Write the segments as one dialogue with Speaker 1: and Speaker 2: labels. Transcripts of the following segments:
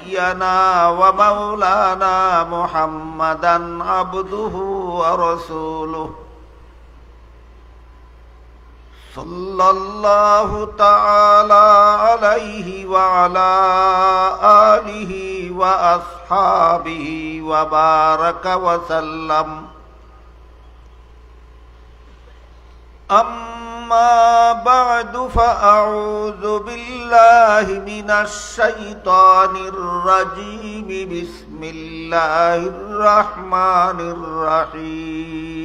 Speaker 1: نبينا ومولانا محمدا عبده ورسوله صلى الله تعالى عليه وعلى آله وأصحابه وبارك وسلم. أما بعد فأعوذ بالله من الشيطان الرجيم. بسم الله الرحمن الرحيم.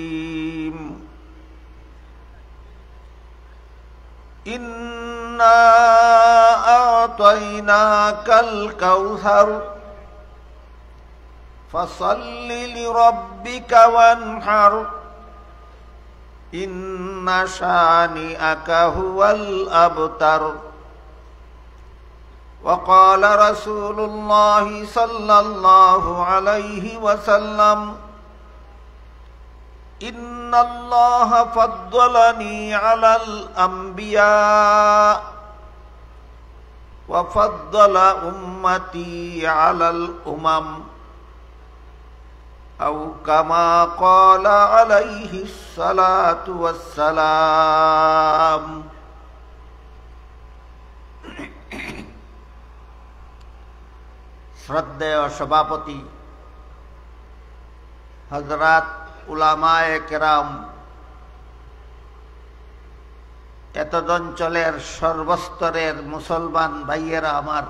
Speaker 1: إنا أعطيناك الكوثر فصل لربك وانحر إن شانئك هو الأبتر. وقال رسول الله صلى الله عليه وسلم إن الله فضلني على الأنبياء وفضل أمتي على الأمم أو كما قال عليه الصلاة والسلام. শ্রদ্ধেয় সভাপতি হযরত উলামায়ে কেরাম, এতদঞ্চলের সর্বস্তরের মুসলমান ভাইয়েরা আমার,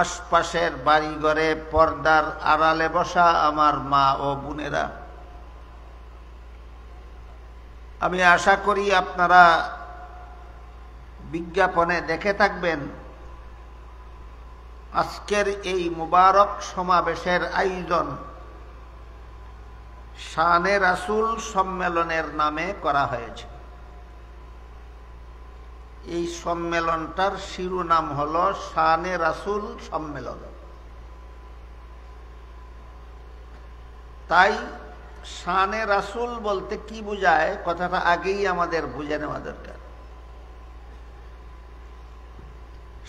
Speaker 1: আশপাশের বাড়িঘরে পর্দার আড়ালে বসা আমার মা ও বোনেরা, আমি আশা করি আপনারা বিজ্ঞাপনে দেখে থাকবেন আজকের এই মুবারক সমাবেশের আয়োজন শানে রাসূল সম্মেলনের নামে করা হয়েছে। এই সম্মেলনটার শিরোনাম হলো শানে রাসূল সম্মেলন। তাই শানে রাসূল বলতে কি বোঝায়, কথাটা আগেই আমাদের বুঝে নেওয়া দরকার।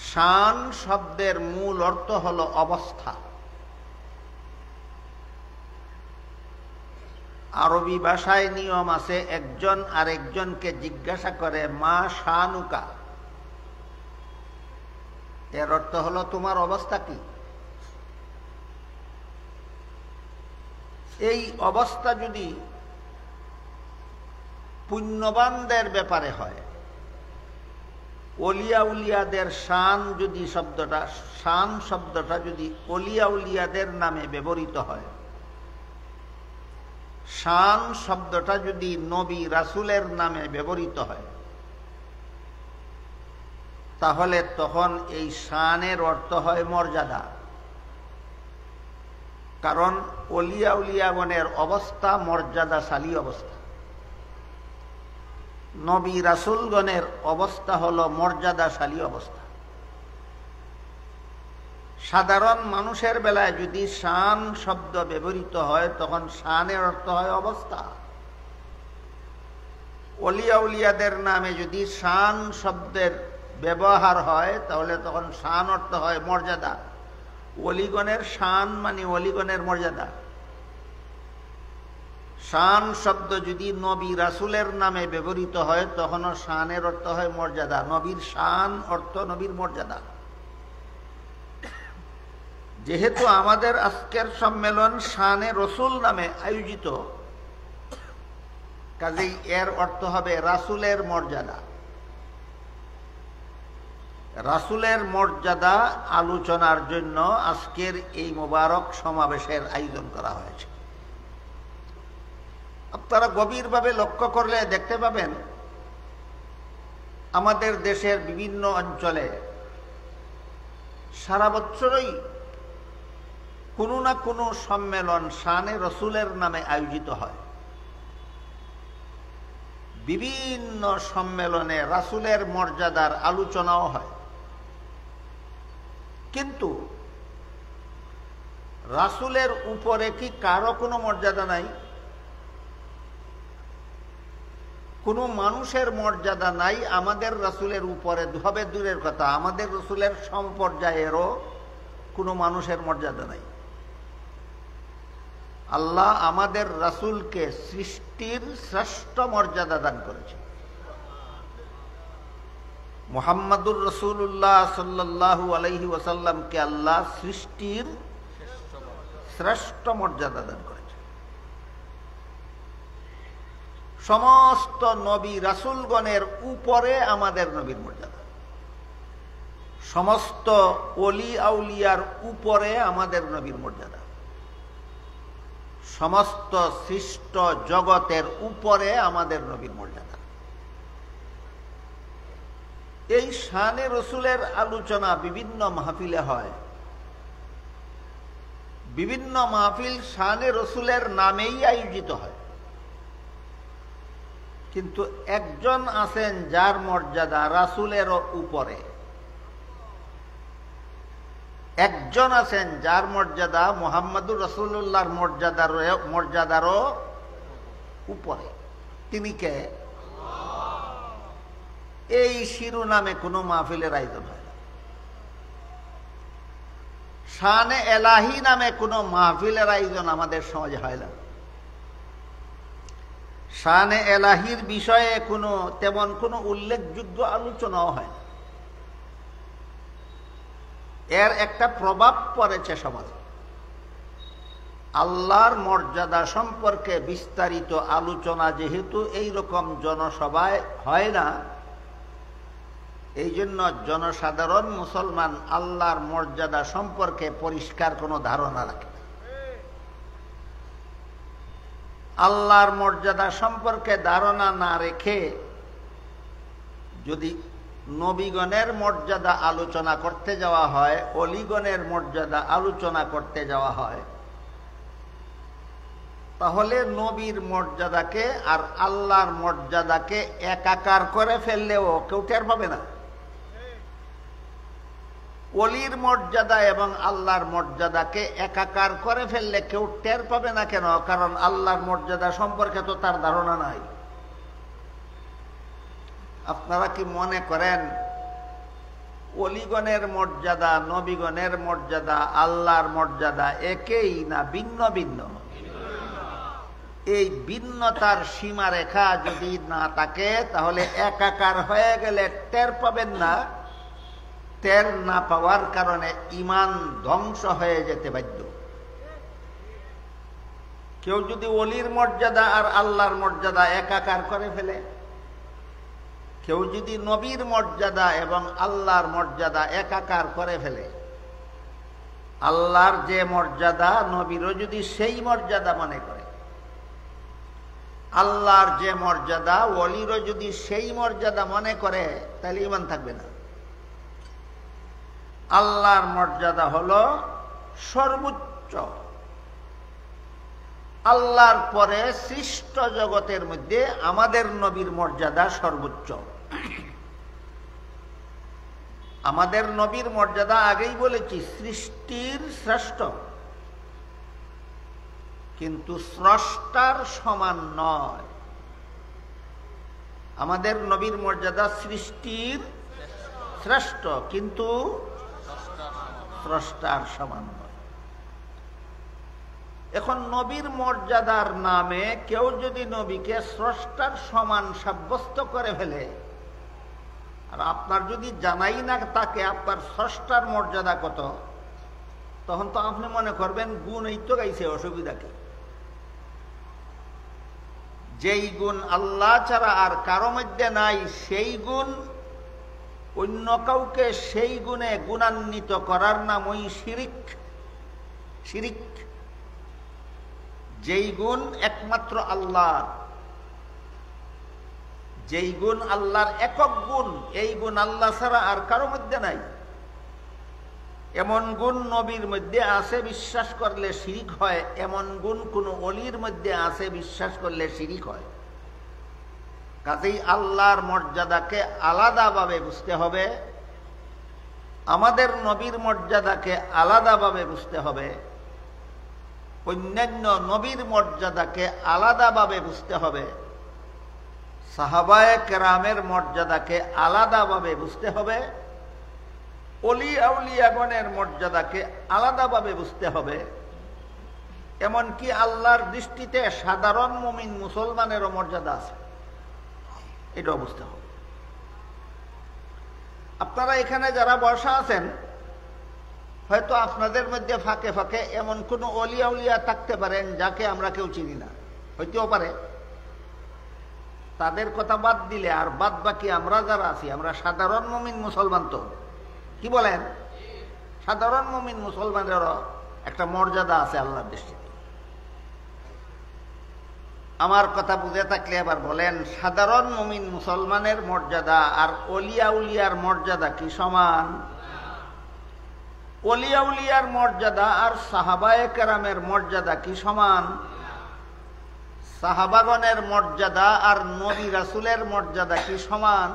Speaker 1: শান শব্দের মূল অর্থ হলো অবস্থা। আরবি ভাষায় নিয়ম আছে, একজন আরেকজনকে জিজ্ঞাসা করে মা শানুকা, এর অর্থ হলো তোমার অবস্থা কি। এই অবস্থা যদি পুণ্যবানদের ব্যাপারে হয়, ওলিয়া উলিয়াদের শান যদি শান শব্দটা যদি ওলিয়া উলিয়াদের নামে ব্যবহৃত হয়, শান শব্দটা যদি নবী রাসূলের নামে ব্যবহৃত হয়, তাহলে তখন এই শানের অর্থ হয় মর্যাদা। কারণ ওলিয়া উলিয়াগণের অবস্থা মর্যাদাশালী অবস্থা, নবী রাসূলগণের অবস্থা হলো মর্যাদাশালী অবস্থা। সাধারণ মানুষের বেলায় যদি শান শব্দ ব্যবহৃত হয়, তখন শানের অর্থ হয় অবস্থা। ওলিয়া উলিয়াদের নামে যদি শান শব্দের ব্যবহার হয়, তাহলে তখন শান অর্থ হয় মর্যাদা। ওলিগণের শান মানে ওলিগণের মর্যাদা। শান শব্দ যদি নবী রাসূলের নামে ব্যবহৃত হয়, তখনও শানের অর্থ হয় মর্যাদা। নবীর শান অর্থ নবীর মর্যাদা। যেহেতু আমাদের আজকের সম্মেলন শানে রসুল নামে আয়োজিত, কাজেই এর অর্থ হবে রাসূলের মর্যাদা। রাসূলের মর্যাদা আলোচনার জন্য আজকের এই মোবারক সমাবেশের আয়োজন করা হয়েছে। আপনারা গভীরভাবে লক্ষ্য করলে দেখতে পাবেন আমাদের দেশের বিভিন্ন অঞ্চলে সারা বছরই কোনো না কোনো সম্মেলন শানে রসুলের নামে আয়োজিত হয়। বিভিন্ন সম্মেলনে রাসূলের মর্যাদার আলোচনাও হয়, কিন্তু রাসূলের উপরে কি কারো কোনো মর্যাদা নাই? কোনো মানুষের মর্যাদা নাই আমাদের রাসূলের উপরে, হবে দূরের কথা আমাদের রাসূলের সমপর্যায়েরও কোনো মানুষের মর্যাদা নাই। আল্লাহ আমাদের রাসূলকে সৃষ্টির শ্রেষ্ঠ মর্যাদা দান করেছে। মুহাম্মাদুর রাসূলুল্লাহ সাল্লাল্লাহু আলাইহি ওয়াসাল্লামকে আল্লাহ সৃষ্টির শ্রেষ্ঠ মর্যাদা দান করেছে। সমস্ত নবী রাসূলগণের উপরে আমাদের নবীর মর্যাদা, সমস্ত ওলি আউলিয়ার উপরে আমাদের নবীর মর্যাদা, সমস্ত সৃষ্ট জগতের উপরে আমাদের নবীর মর্যাদা। এই শানে রসুলের আলোচনা বিভিন্ন মাহফিলে হয়। বিভিন্ন মাহফিল শানে রসুলের নামেই আয়োজিত হয়, কিন্তু একজন আছেন যার মর্যাদা রাসূলেরও উপরে, একজন আছেন যার মর্যাদা মুহাম্মাদুর রাসূলুল্লাহর মর্যাদারও উপরে। তিনি কে? এই শিরোনামে কোনো মাহফিলের আয়োজন হয় না। শানে এলাহি নামে কোনো মাহফিলের আয়োজন আমাদের সমাজে হয় না। শানে এলাহির বিষয়ে তেমন কোনো উল্লেখযোগ্য আলোচনাও হয় না। এর একটা প্রভাব পড়েছে সমাজে। আল্লাহর মর্যাদা সম্পর্কে বিস্তারিত আলোচনা যেহেতু এই রকম জনসভায় হয় না, এই জন্য জনসাধারণ মুসলমান আল্লাহর মর্যাদা সম্পর্কে পরিষ্কার কোনো ধারণা রাখে না। আল্লাহর মর্যাদা সম্পর্কে ধারণা না রেখে যদি নবীগণের মর্যাদা আলোচনা করতে যাওয়া হয়, অলিগণের মর্যাদা আলোচনা করতে যাওয়া হয়, তাহলে নবীর মর্যাদাকে আর আল্লাহর মর্যাদাকে একাকার করে ফেললেও কেউ টের পাবে না। অলির মর্যাদা এবং আল্লাহর মর্যাদাকে একাকার করে ফেললে কেউ টের পাবে না। কেন? কারণ আল্লাহর মর্যাদা সম্পর্কে তো তার ধারণা নাই। আপনারা কি মনে করেন অলিগণের মর্যাদা, নবীগণের মর্যাদা, আল্লাহর মর্যাদা একই না ভিন্ন ভিন্ন? এই ভিন্নতার সীমারেখা যদি না থাকে তাহলে একাকার হয়ে গেলে টের পাবেন না। টের না পাওয়ার কারণে ঈমান ধ্বংস হয়ে যেতে বাধ্য। কেউ যদি অলির মর্যাদা আর আল্লাহর মর্যাদা একাকার করে ফেলে, কেউ যদি নবীর মর্যাদা এবং আল্লাহর মর্যাদা একাকার করে ফেলে, আল্লাহর যে মর্যাদা নবীরও যদি সেই মর্যাদা মনে করে, আল্লাহর যে মর্যাদা ওলিরও যদি সেই মর্যাদা মনে করে, তাহলে ঈমান থাকবে না। আল্লাহর মর্যাদা হলো সর্বোচ্চ। আল্লাহর পরে সৃষ্ট জগতের মধ্যে আমাদের নবীর মর্যাদা সর্বোচ্চ। আমাদের নবীর মর্যাদা আগেই বলেছি সৃষ্টির শ্রেষ্ঠ, কিন্তু স্রষ্টার সমান নয়। আমাদের নবীর মর্যাদা সৃষ্টির শ্রেষ্ঠ, কিন্তু স্রষ্টার সমান নয়। এখন নবীর মর্যাদার নামে কেউ যদি নবীকে স্রষ্টার সমান সাব্যস্ত করে ফেলে, আর আপনার যদি জানাই না তাকে আপনার স্রষ্টার মর্যাদা কত, তখন তো আপনি মনে করবেন গুণ এই তো গাইছে, অসুবিধা কি? যেই গুণ আল্লাহ ছাড়া আর কারো মধ্যে নাই, সেই গুণ অন্য কাউকে সেই গুণে গুণান্বিত করার নামই শিরিক। শিরিক। যেই গুণ একমাত্র আল্লাহর, যেই গুণ আল্লাহর একক গুণ, এই গুণ আল্লাহ ছাড়া আর কারো মধ্যে নাই, এমন গুণ নবীর মধ্যে আছে বিশ্বাস করলে শিরিক হয়, এমন গুণ কোন অলির মধ্যে আছে বিশ্বাস করলে শিরিক হয়। কাজেই আল্লাহর মর্যাদাকে আলাদাভাবে বুঝতে হবে, আমাদের নবীর মর্যাদাকে আলাদাভাবে বুঝতে হবে, অন্যান্য নবীর মর্যাদাকে আলাদাভাবে বুঝতে হবে। সাহাবায়ে কেরামের মর্যাদাকে আলাদাভাবে বুঝতে হবে, অলি আউলিয়াগণের মর্যাদাকে আলাদাভাবে বুঝতে হবে। এমনকি আল্লাহর দৃষ্টিতে সাধারণ মুমিন মুসলমানেরও মর্যাদা আছে, এটাও বুঝতে হবে। আপনারা এখানে যারা বসা আছেন, হয়তো আপনাদের মধ্যে ফাঁকে ফাঁকে এমন কোন অলি আউলিয়া থাকতে পারেন যাকে আমরা কেউ চিনি না, হইতেও পারে। তাদের কথা বাদ দিলে আর বাদ বাকি আমরা যারা আছি, আমরা সাধারণ মুমিন মুসলমান। তো কি বলেন, সাধারণ মুমিন মুসলমানেরও একটা মর্যাদা আছে আল্লাহর দৃষ্টিতে। আমার কথা বুঝে থাকলে এবার বলেন, সাধারণ মুমিন মুসলমানের মর্যাদা আর অলিয়া উলিয়ার মর্যাদা কি সমান? অলিয়া উলিয়ার মর্যাদা আর সাহাবায়ে কেরামের মর্যাদা কি সমান? সাহাবাগণের মর্যাদা আর নবী রাসূলের মর্যাদা কি সমান?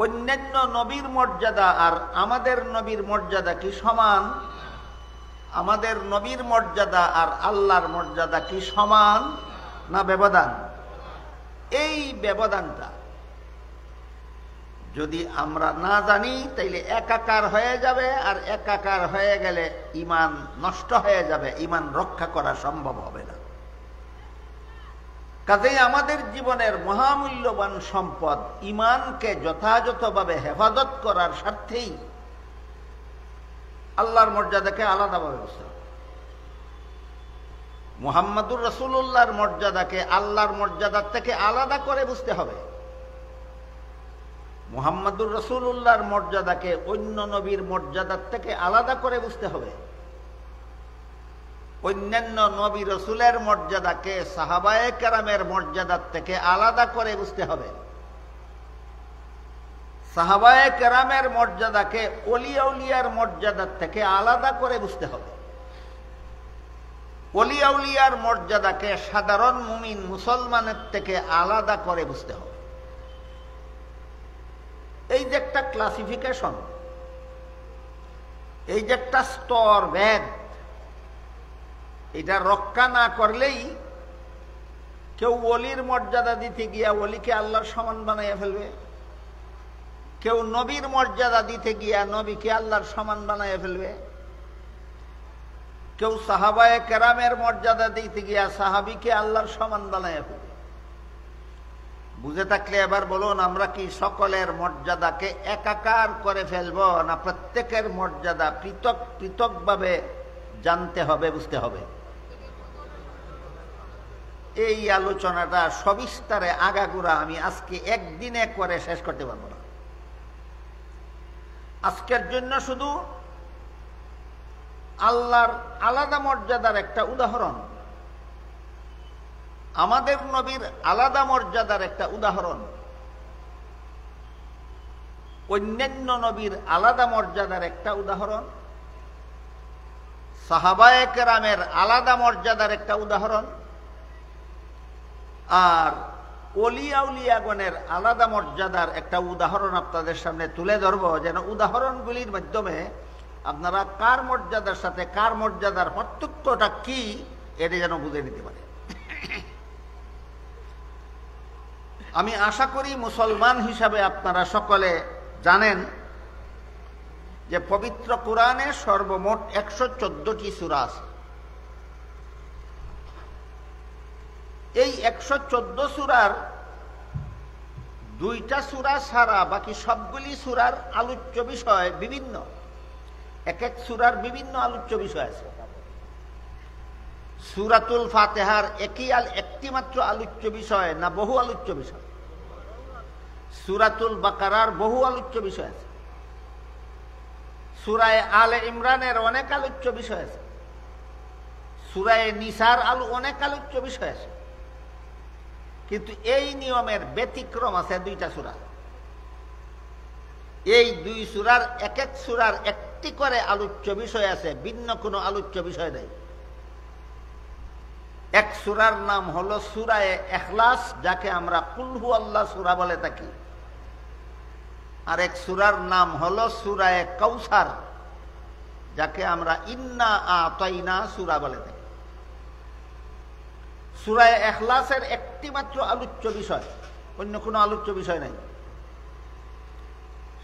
Speaker 1: অন্যান্য নবীর মর্যাদা আর আমাদের নবীর মর্যাদা কি সমান? আমাদের নবীর মর্যাদা আর আল্লাহর মর্যাদা কি সমান না ব্যবধান? এই ব্যবধানটা যদি আমরা না জানি তাইলে একাকার হয়ে যাবে, আর একাকার হয়ে গেলে ঈমান নষ্ট হয়ে যাবে, ঈমান রক্ষা করা সম্ভব হবে না। কাজেই আমাদের জীবনের মহামূল্যবান সম্পদ ঈমানকে যথাযথভাবে হেফাজত করার স্বার্থেই আল্লাহর মর্যাদাকে আলাদাভাবে বুঝতে হবে। মুহাম্মাদুর রাসূলুল্লাহর মর্যাদাকে আল্লাহর মর্যাদার থেকে আলাদা করে বুঝতে হবে। মুহাম্মাদুর রাসূলুল্লাহর মর্যাদাকে অন্য নবীর মর্যাদার থেকে আলাদা করে বুঝতে হবে। অন্যান্য নবী রাসূলের মর্যাদাকে সাহাবায়ে কেরামের মর্যাদার থেকে আলাদা করে বুঝতে হবে। সাহাবায়ে কেরামের মর্যাদাকে ওলিয়া উলিয়ার মর্যাদার থেকে আলাদা করে বুঝতে হবে। ওলিয়া উলিয়ার মর্যাদাকে সাধারণ মুমিন মুসলমানের থেকে আলাদা করে বুঝতে হবে। এই যে একটা ক্লাসিফিকেশন, এই যে একটা স্তর ভেদ, এটা রক্ষা না করলেই কেউ ওলির মর্যাদা দিতে গিয়া ওলিকে আল্লাহর সমান বানাইয়া ফেলবে, কেউ নবীর মর্যাদা দিতে গিয়া নবীকে আল্লাহর সমান বানাইয়া ফেলবে, কেউ সাহাবায়ে কেরামের মর্যাদা দিতে গিয়া সাহাবীকে আল্লাহর সমান বানাইয়া ফেলবে। বুঝে থাকলে এবার বলুন, আমরা কি সকলের মর্যাদাকে একাকার করে ফেলব, না প্রত্যেকের মর্যাদা পৃথক পৃথকভাবে জানতে হবে, বুঝতে হবে? এই আলোচনাটা সবিস্তারে আগাগোড়া আমি আজকে একদিনে করে শেষ করতে পারবো না। আজকের জন্য শুধু আল্লাহর আলাদা মর্যাদার একটা উদাহরণ, আমাদের নবীর আলাদা মর্যাদার একটা উদাহরণ, অন্যান্য নবীর আলাদা মর্যাদার একটা উদাহরণ, সাহাবায়ে কেরামের আলাদা মর্যাদার একটা উদাহরণ, আর ওলিয়া উলিয়াগণের আলাদা মর্যাদার একটা উদাহরণ আপনাদের সামনে তুলে ধরব, যেন উদাহরণগুলির মাধ্যমে আপনারা কার মর্যাদার সাথে কার মর্যাদার পার্থক্যটা কি এটা যেন বুঝে নিতে পারে। আমি আশা করি মুসলমান হিসাবে আপনারা সকলে জানেন যে পবিত্র কোরআনে সর্বমোট 114টি সূরা আছে। এই 114 সূরার 2টা সূরা ছাড়া বাকি সবগুলি সূরার আলোচ্য বিষয় বিভিন্ন, এক এক সূরার বিভিন্ন আলোচ্য বিষয় আছে। সূরাতুল ফাতিহার একটি মাত্র আলোচ্য বিষয় না বহু আলোচ্য বিষয়? সূরাতুল বাকারার বহু আলোচ্য বিষয় আছে, সূরা আলে ইমরানের অনেক আলোচ্য বিষয় আছে, সূরা নিসার অনেক আলোচ্য বিষয় আছে। কিন্তু এই নিয়মের ব্যতিক্রম আছে 2টা সূরা। এই 2 সূরার এক এক সূরার একটি করে আলোচ্য বিষয় আছে, ভিন্ন কোনো আলোচ্য বিষয় নেই। এক সূরার নাম হলো সূরা ইখলাস, যাকে আমরা কুল হুয়াল্লাহ সূরা বলে থাকি, আর এক সূরার নাম হলো সূরা কাউসার, যাকে আমরা ইন্না আতাইনা সূরা বলে থাকি। সূরা ইখলাসের একটি মাত্র আলোচ্য বিষয়, অন্য কোনো আলোচ্য বিষয় নাই।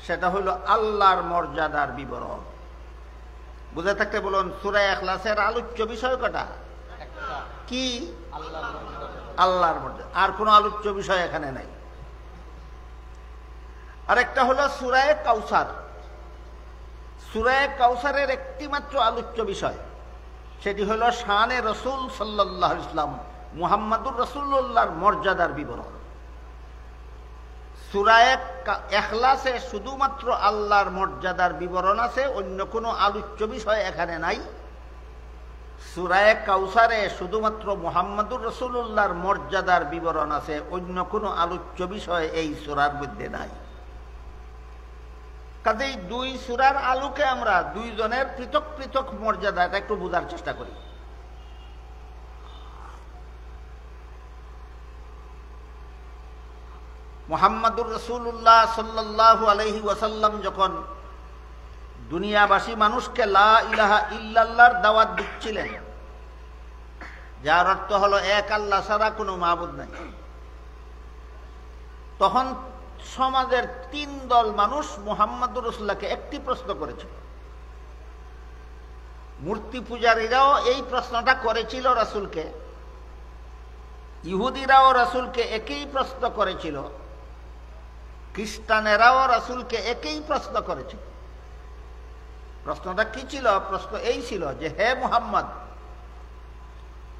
Speaker 1: সেটা হলো আল্লাহর মর্যাদার বিবরণ। বুঝে থাকতে বলুন, সূরা ইখলাসের আলোচ্য বিষয় কটা? কি? আল্লাহর মর্যাদা। আর কোনো আলোচ্য বিষয় এখানে নাই। আরেকটা হলো সূরা কাউসার। সূরা কাউসারের একটি মাত্র আলোচ্য বিষয়, সেটি হলো শানে রাসূল সাল্লাল্লাহু আলাইহি ওয়াসাল্লাম, মুহাম্মাদুর রাসূলুল্লাহর মর্যাদার বিবরণ। সূরা ইখলাসে শুধুমাত্র আল্লাহর মর্যাদার বিবরণ আছে, অন্য কোনো আলোচ্য বিষয় এখানে নাই। সূরা কাউসারে শুধুমাত্র মুহাম্মাদুর রাসূলুল্লাহর মর্যাদার বিবরণ আছে, অন্য কোনো আলোচ্য বিষয় এই সূরার মধ্যে নাই। কাজেই দুই সূরার আলোকে আমরা দুইজনের পৃথক পৃথক মর্যাদাটা একটু বোঝার চেষ্টা করি। মুহাম্মাদুর রাসূলুল্লাহ সাল্লাল্লাহু আলাইহি ওয়াসাল্লাম যখন দুনিয়াবাসী মানুষকে লা ইলাহা ইল্লাল্লাহর দাওয়াত দিচ্ছিলেন, যার অর্থ হলো এক আল্লাহ ছাড়া কোনো মাবুদ নাই, তখন সমাজের 3 দল মানুষ মুহাম্মাদুর রাসূলুল্লাহকে একটি প্রশ্ন করেছিল। মূর্তি পূজারীরাও এই প্রশ্নটা করেছিল রাসূলকে, ইহুদিরাও রাসূলকে একই প্রশ্ন করেছিল, খ্রিস্টানেরাও রাসূলকে একই প্রশ্ন করেছিল। প্রশ্নটা কি ছিল? প্রশ্ন এই ছিল যে, হে মুহাম্মদ,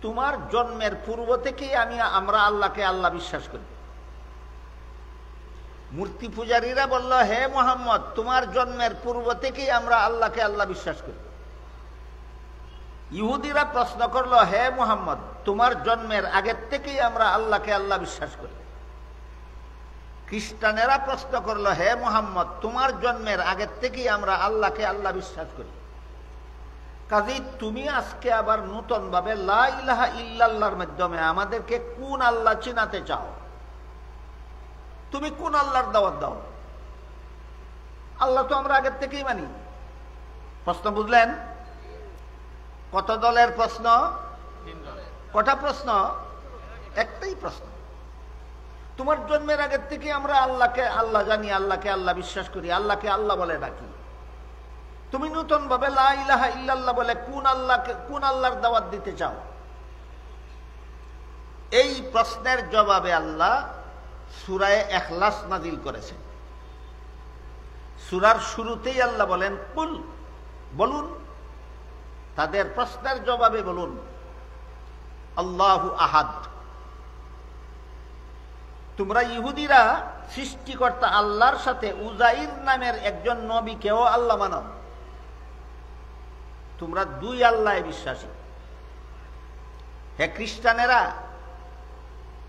Speaker 1: তোমার জন্মের পূর্ব থেকেই আমরা আল্লাহকে আল্লাহ বিশ্বাস করি। মূর্তি পূজারীরা বলল, হে মুহাম্মদ, তোমার জন্মের পূর্ব থেকেই আমরা আল্লাহকে আল্লাহ বিশ্বাস করি। ইহুদিরা প্রশ্ন করলো, হে মুহাম্মদ, তোমার জন্মের আগের থেকেই আমরা আল্লাহকে আল্লাহ বিশ্বাস করি। খ্রিস্টানেরা প্রশ্ন করলো, হে মুহাম্মদ, তোমার জন্মের আগের থেকেই আমরা আল্লাহকে আল্লাহ বিশ্বাস করি। কাজেই তুমি আজকে আবার নতুন ভাবে লা ইলাহা ইল্লাল্লাহর মাধ্যমে আমাদেরকে কোন আল্লাহ চিনাতে চাও? তুমি কোন আল্লাহর দাওয়াত দাও? আল্লাহ তো আমরা আগের থেকেই মানি। প্রশ্ন বুঝলেন? কত দলের প্রশ্ন? কটা প্রশ্ন? একটাই প্রশ্ন। তোমার জন্মের আগের থেকে আমরা আল্লাহকে আল্লাহ জানি, আল্লাহকে আল্লাহ বিশ্বাস করি, আল্লাহকে আল্লাহ বলে ডাকি। তুমি নতুন ভাবে লা ইলাহা ইল্লাল্লাহ বলে কোন আল্লাহর দাওয়াত দিতে চাও? এই প্রশ্নের জবাবে আল্লাহ সূরা ইখলাস নাজিল করেছেন। সূরার শুরুতেই আল্লাহ বলেন, কুল, বলুন, তাদের প্রশ্নের জবাবে বলুন, আল্লাহু আহাদ। তোমরা ইহুদিরা সৃষ্টিকর্তা আল্লাহর সাথে উজাইর নামের একজন নবীকেও আল্লাহ মানো। তোমরা 2 আল্লাহে বিশ্বাসী। হে খ্রিস্টানেরা,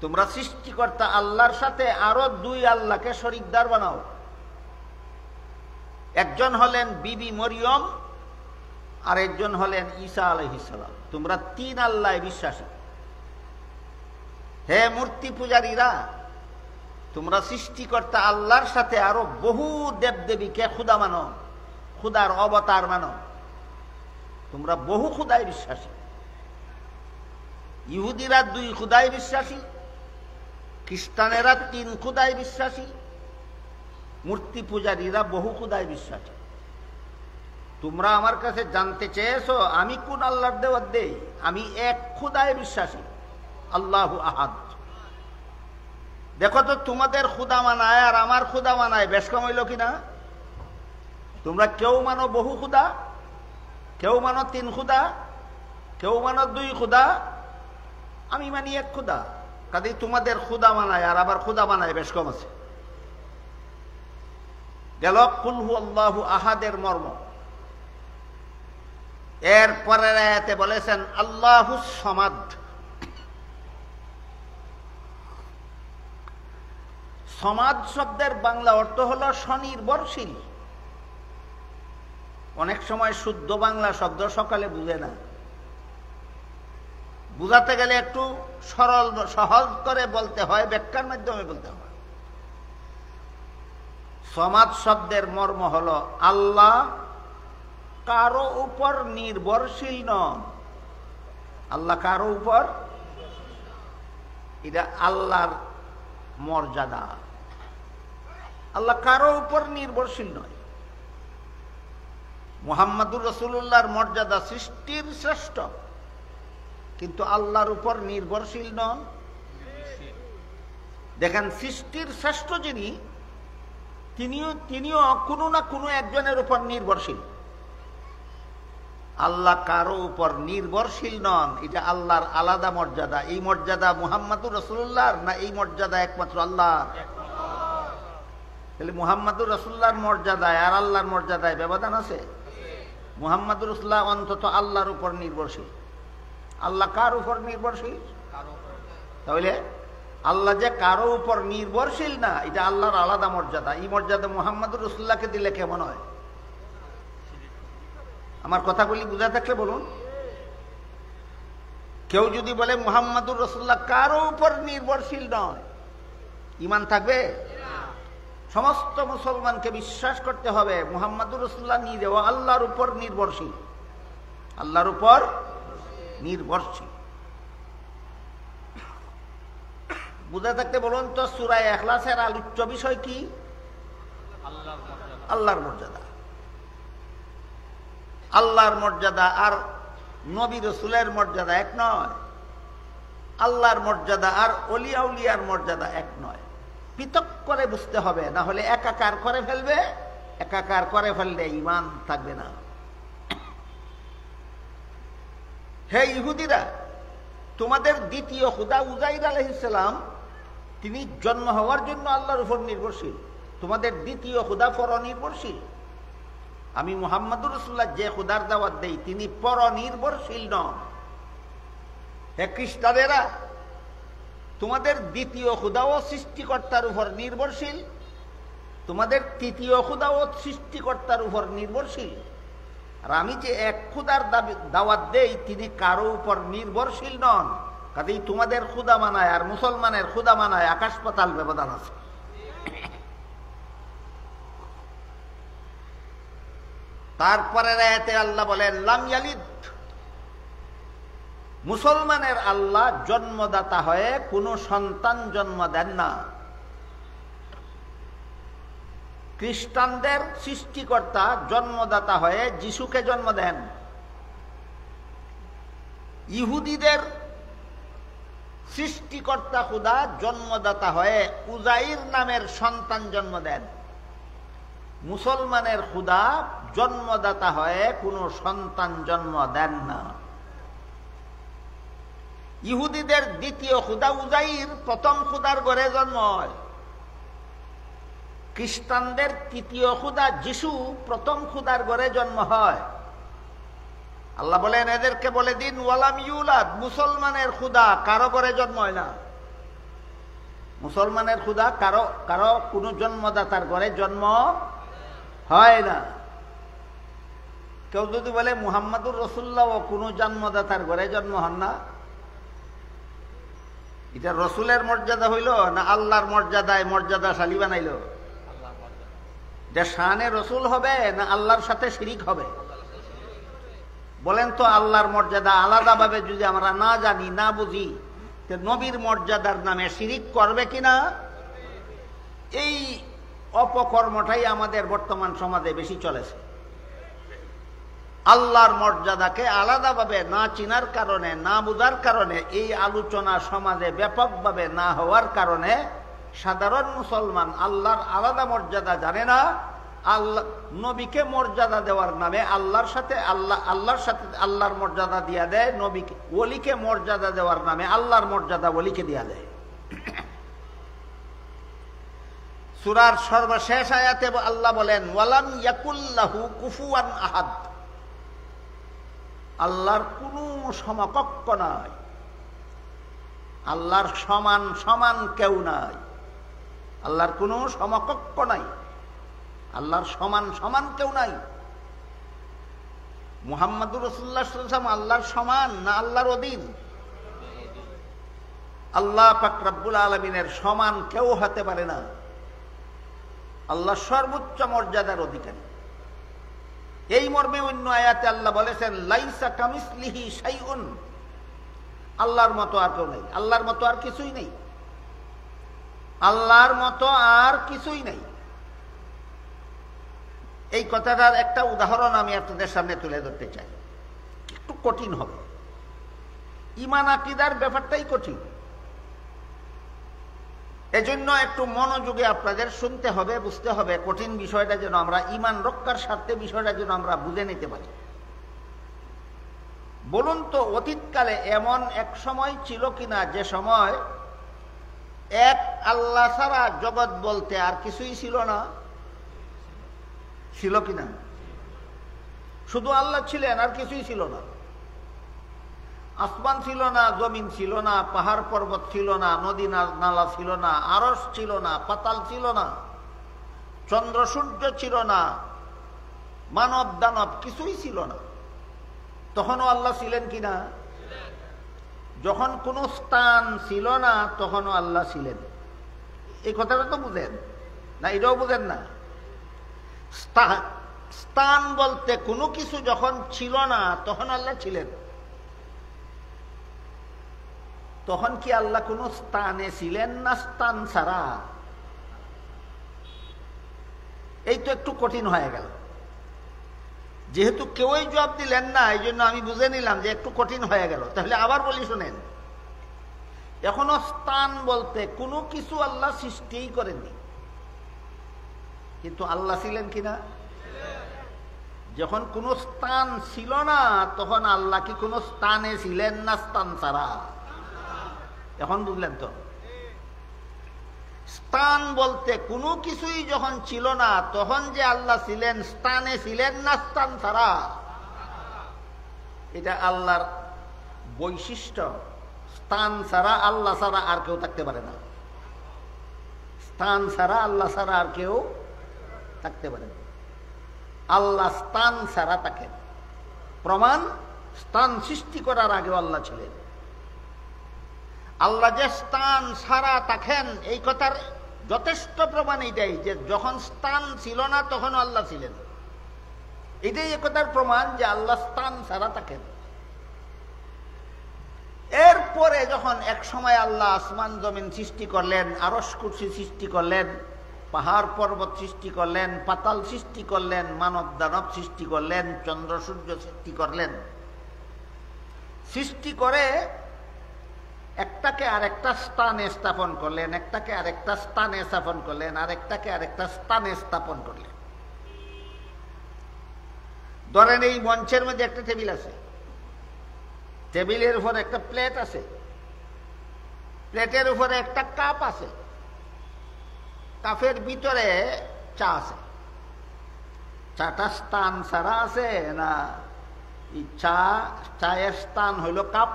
Speaker 1: তোমরা সৃষ্টিকর্তা আল্লাহর সাথে আরো 2 আল্লাহকে শরীকদার বানাও। একজন হলেন বিবি মরিয়ম, আর একজন হলেন ঈসা আলাইহিস সালাম। তোমরা 3 আল্লাহে বিশ্বাসী। হে মূর্তি পূজারীরা, তোমরা সৃষ্টিকর্তা আল্লাহর সাথে আরো বহু দেবদেবীকে খুদা মানো, খুদার অবতার মানো। তোমরা বহু খুদায় বিশ্বাসী। ইহুদিরা 2 খুদায় বিশ্বাসী, খ্রিস্টানেরা 3 খুদায় বিশ্বাসী, মূর্তি পূজারীরা বহু খুদায় বিশ্বাসী। তোমরা আমার কাছে জানতে চেয়েছো আমি কোন আল্লাহর দাওয়াত দেই? আমি এক খুদায় বিশ্বাসী, আল্লাহু আহাদ। দেখো তো, তোমাদের খুদা মানায় আর আমার খুদা মানায় বেশ কম হইল কিনা? তোমরা কেউ মানো বহু খুদা, কেউ মানো 3 খুদা, কেউ মানো 2 খুদা, আমি মানি এক খুদা। কাজেই তোমাদের খুদা মানায় আর আবার খুদা মানায় বেশ কম আছে। গেল কুল হু আল্লাহু আহাদের মর্ম। এর পরের আয়াতে বলেছেন আল্লাহুস সামাদ। সমাজ শব্দের বাংলা অর্থ হলো স্বনির্ভরশীল। অনেক সময় শুদ্ধ বাংলা শব্দ সকালে বুঝে না, বুঝাতে গেলে একটু সরল সহজ করে বলতে হয়, ব্যাখ্যার মাধ্যমে বলতে হয়। সমাজ শব্দের মর্ম হলো আল্লাহ কারো উপর নির্ভরশীল নন। আল্লাহ কারো উপর এটা আল্লাহর মর্যাদা। আল্লাহ কারো উপর নির্ভরশীল নয়। মুহাম্মাদুর রাসূলুল্লাহর মর্যাদা সৃষ্টির শ্রেষ্ঠ, কিন্তু আল্লাহর উপর নির্ভরশীল নন। দেখেন, সৃষ্টির শ্রেষ্ঠ যিনি, তিনিও কোনো না কোনো একজনের উপর নির্ভরশীল। আল্লাহ কারো উপর নির্ভরশীল নন। এটা আল্লাহর আলাদা মর্যাদা। এই মর্যাদা মুহাম্মাদুর রাসূলুল্লাহর না এই মর্যাদা একমাত্র আল্লাহর? তাহলে মুহাম্মাদুর রাসূলুল্লাহর মর্যাদায় আর আল্লাহর মর্যাদায় ব্যবধান আছে। মুহাম্মাদুর রাসূলুল্লাহ অন্তত আল্লাহর উপর নির্ভরশীল। আল্লাহ কার উপর নির্ভরশীল? তাহলে আল্লাহ যে কারো উপর নির্ভরশীল না, এটা আল্লাহর আলাদা মর্যাদা। এই মর্যাদা মুহাম্মাদুর রাসূলুল্লাহকে দিলে কেমন হয়? আমার কথাগুলি বুঝা থাকলে বলুন। কেউ যদি বলে মুহাম্মাদুর রাসূলুল্লাহ কারো উপর নির্ভরশীল নয়, ঈমান থাকবে? সমস্ত মুসলমানকে বিশ্বাস করতে হবে মুহাম্মাদুর রাসূলুল্লাহ নিজেও আল্লাহর উপর নির্ভরশীল। আল্লাহর উপর নির্ভরশীল বুঝা থাকতে বলুন তো। সূরা ইখলাসের আলোচ্য বিষয় কি? আল্লাহর মর্যাদা। আল্লাহর মর্যাদা আর নবী রাসূলের মর্যাদা এক নয়। আল্লাহর মর্যাদা আর ওলিয়া উলিয়ার মর্যাদা এক নয়। পৃথক করে বুঝতে হবে, না হলে একাকার করে ফেলবে। একাকার করে ফেললে ঈমান থাকবে না। হে ইহুদিরা, তোমাদের দ্বিতীয় খোদা উযাইর আলাইহিস সালাম, তিনি জন্ম হওয়ার জন্য আল্লাহর উপর নির্ভরশীল। তোমাদের দ্বিতীয় খোদা পরনির্ভরশীল। আমি মুহাম্মাদুর রাসূলুল্লাহ যে খোদার দাওয়াত দেই, তিনি পরনির্ভরশীল নন। হে খ্রিস্টানেরা, তোমাদের দ্বিতীয় খোদাও সৃষ্টিকর্তার উপর নির্ভরশীল, তোমাদের তৃতীয় খোদাও সৃষ্টিকর্তার উপর নির্ভরশীল। আর আমি যে এক খোদার দাওয়াত দেই, তিনি কারো উপর নির্ভরশীল নন। কাজেই তোমাদের খোদা মানায় আর মুসলমানের খোদা মানায় আকাশ পাতাল ব্যবধান আছে। তারপরের আয়াতে আল্লাহ বলেন, লাম ইয়ালিদ, মুসলমানের আল্লাহ জন্মদাতা হয়ে কোনো সন্তান জন্ম দেন না। খ্রিস্টানদের সৃষ্টিকর্তা জন্মদাতা হয়ে যিশুকে জন্ম দেন। ইহুদিদের সৃষ্টিকর্তা খোদা জন্মদাতা হয়ে উযাইর নামের সন্তান জন্ম দেন। মুসলমানের খোদা জন্মদাতা হয়ে কোনো সন্তান জন্ম দেন না। ইহুদিদের দ্বিতীয় খোদা উযাইর প্রথম খোদার ঘরে জন্ম হয়। খ্রিস্টানদের তৃতীয় খোদা যিশু প্রথম খোদার ঘরে জন্ম হয়। আল্লাহ বলেন, এদেরকে বলে দিন, ওয়ালাম ইউলাদ, মুসলমানের খোদা কারো ঘরে জন্ম হয় না। মুসলমানের খোদা কারো কোনো জন্মদাতার ঘরে জন্ম হয় না। কেউ যদি বলে মুহাম্মাদুর রাসূলুল্লাহ কোনো জন্মদাতার ঘরে জন্ম হন না, এটা রসুলের মর্যাদা হইল না আল্লাহর মর্যাদায় মর্যাদাশালী বানাইল? এটা শানে রসুল হবে না আল্লাহর সাথে শিরিক হবে? বলেন তো, আল্লাহর মর্যাদা আলাদাভাবে যদি আমরা না জানি, না বুঝি, তো নবীর মর্যাদার নামে শিরিক করবে কিনা? এই অপকর্মটাই আমাদের বর্তমান সমাজে বেশি চলেছে। আল্লাহর মর্যাদাকে আলাদাভাবে না চিনার কারণে, না বুঝার কারণে, এই আলোচনা সমাজে ব্যাপকভাবে না হওয়ার কারণে সাধারণ মুসলমান আল্লাহর আলাদা মর্যাদা জানে না। আল্লাহ নবীকে মর্যাদা দেওয়ার নামে আল্লাহর সাথে আল্লাহর মর্যাদা দিয়া দেয়। নবীকে, ওলিকে মর্যাদা দেওয়ার নামে আল্লাহর মর্যাদা ওলিকে দিয়া দেয়। সূরার সর্বশেষ আয়াতে আল্লাহ বলেন, ওয়ালাম ইয়াকুল্লাহু কুফুয়ান আহাদ, আল্লাহর কোনো সমকক্ষ নাই। আল্লাহর সমান সমান কেউ নাই। আল্লাহর কোনো সমকক্ষ নাই। আল্লাহর সমান সমান কেউ নাই। মুহাম্মাদুর রাসূলুল্লাহ সাল্লাল্লাহু আলাইহি ওয়াসাল্লাম আল্লাহর সমান না আল্লাহর অধীন? আল্লাহ পাক রব্বুল আলামিনের সমান কেউ হতে পারে না। আল্লাহ সর্বোচ্চ মর্যাদার অধিকারী। এই মর্মে অন্য আয়াতে আল্লাহ বলেছেন, লাইসা কামিসলিহি শাইউন, আল্লাহর মতো আর কেউ নেই, আল্লাহর মতো আর কিছুই নেই, আল্লাহর মতো আর কিছুই নেই। এই কথাটার একটা উদাহরণ আমি আপনাদের সামনে তুলে ধরতে চাই, একটু কঠিন হবে। ঈমান আকীদার ব্যাপারটাই কঠিন, এজন্য একটু মনোযোগে আপনাদের শুনতে হবে, বুঝতে হবে। কঠিন বিষয়টা যেন আমরা ঈমান রক্ষার স্বার্থে বিষয়টা যেন আমরা বুঝে নিতে পারি। বলুন তো, অতীতকালে এমন এক সময় ছিল কিনা যে সময় এক আল্লাহ ছাড়া জগৎ বলতে আর কিছুই ছিল না? ছিল কিনা? শুধু আল্লাহ ছিলেন, আর কিছুই ছিল না। আসমান ছিল না, জমিন ছিল না, পাহাড় পর্বত ছিল না, নদী নালা ছিল না, আরশ ছিল না, পাতাল ছিল না, চন্দ্র সূর্য ছিল না, মানব দানব কিছুই ছিল না। তখনও আল্লাহ ছিলেন কিনা? যখন কোনো স্থান ছিল না তখনও আল্লাহ ছিলেন। এই কথাটা তো বুঝেন না? এটাও বুঝেন না? স্থান বলতে কোনো কিছু যখন ছিল না তখন আল্লাহ ছিলেন। তখন কি আল্লাহ কোন স্থানে ছিলেন না স্থান ছাড়া? এই তো একটু কঠিন হয়ে গেল। যেহেতু কেউই জবাব দিলেন না, এই জন্য আমি বুঝে নিলাম যে একটু কঠিন হয়ে গেল। তাহলে আবার বলি, শুনেন। এখনো স্থান বলতে কোনো কিছু আল্লাহ সৃষ্টিই করেননি, কিন্তু আল্লাহ ছিলেন কিনা? যখন কোনো স্থান ছিল না তখন আল্লাহ কি কোনো স্থানে ছিলেন না স্থান ছাড়া? এখন বুঝলেন তো? স্থান বলতে কোনো কিছুই যখন ছিল না তখন যে আল্লাহ ছিলেন, স্থানে ছিলেন না স্থান ছাড়া? এটা আল্লাহর বৈশিষ্ট্য। স্থান ছাড়া আল্লাহ ছাড়া আর কেউ থাকতে পারে না। স্থান ছাড়া আল্লাহ ছাড়া আর কেউ থাকতে পারে না। আল্লাহ স্থান ছাড়া থাকেন। প্রমাণ, স্থান সৃষ্টি করার আগে আল্লাহ ছিলেন। আল্লাহ যে স্থান ছাড়া থাকেন এই কথার যথেষ্ট প্রমাণ এইটাই, যে যখন স্থান ছিল না তখন আল্লাহ ছিলেন। এটাই এ কথার প্রমাণ যে আল্লাহ স্থান ছাড়া থাকেন। এরপরে যখন এক সময় আল্লাহ আসমান জমিন সৃষ্টি করলেন, আরশ কুরসি সৃষ্টি করলেন, পাহাড় পর্বত সৃষ্টি করলেন, পাতাল সৃষ্টি করলেন, মানব দানব সৃষ্টি করলেন, চন্দ্র সূর্য সৃষ্টি করলেন, সৃষ্টি করে একটাকে আরেকটা স্থানে স্থাপন করলেন, একটাকে আরেকটা স্থানে স্থাপন করলেন, আরেকটাকে আরেকটা স্থানে স্থাপন করলেন। ধরেন এই মঞ্চের মধ্যে একটা টেবিল আছে, টেবিলের উপর একটা প্লেট আছে, প্লেটের উপরে একটা কাপ আছে, কাপের ভিতরে চা আছে। চাটা স্থান ছাড়া আছে না? এই চায়ের স্থান হইল কাপ।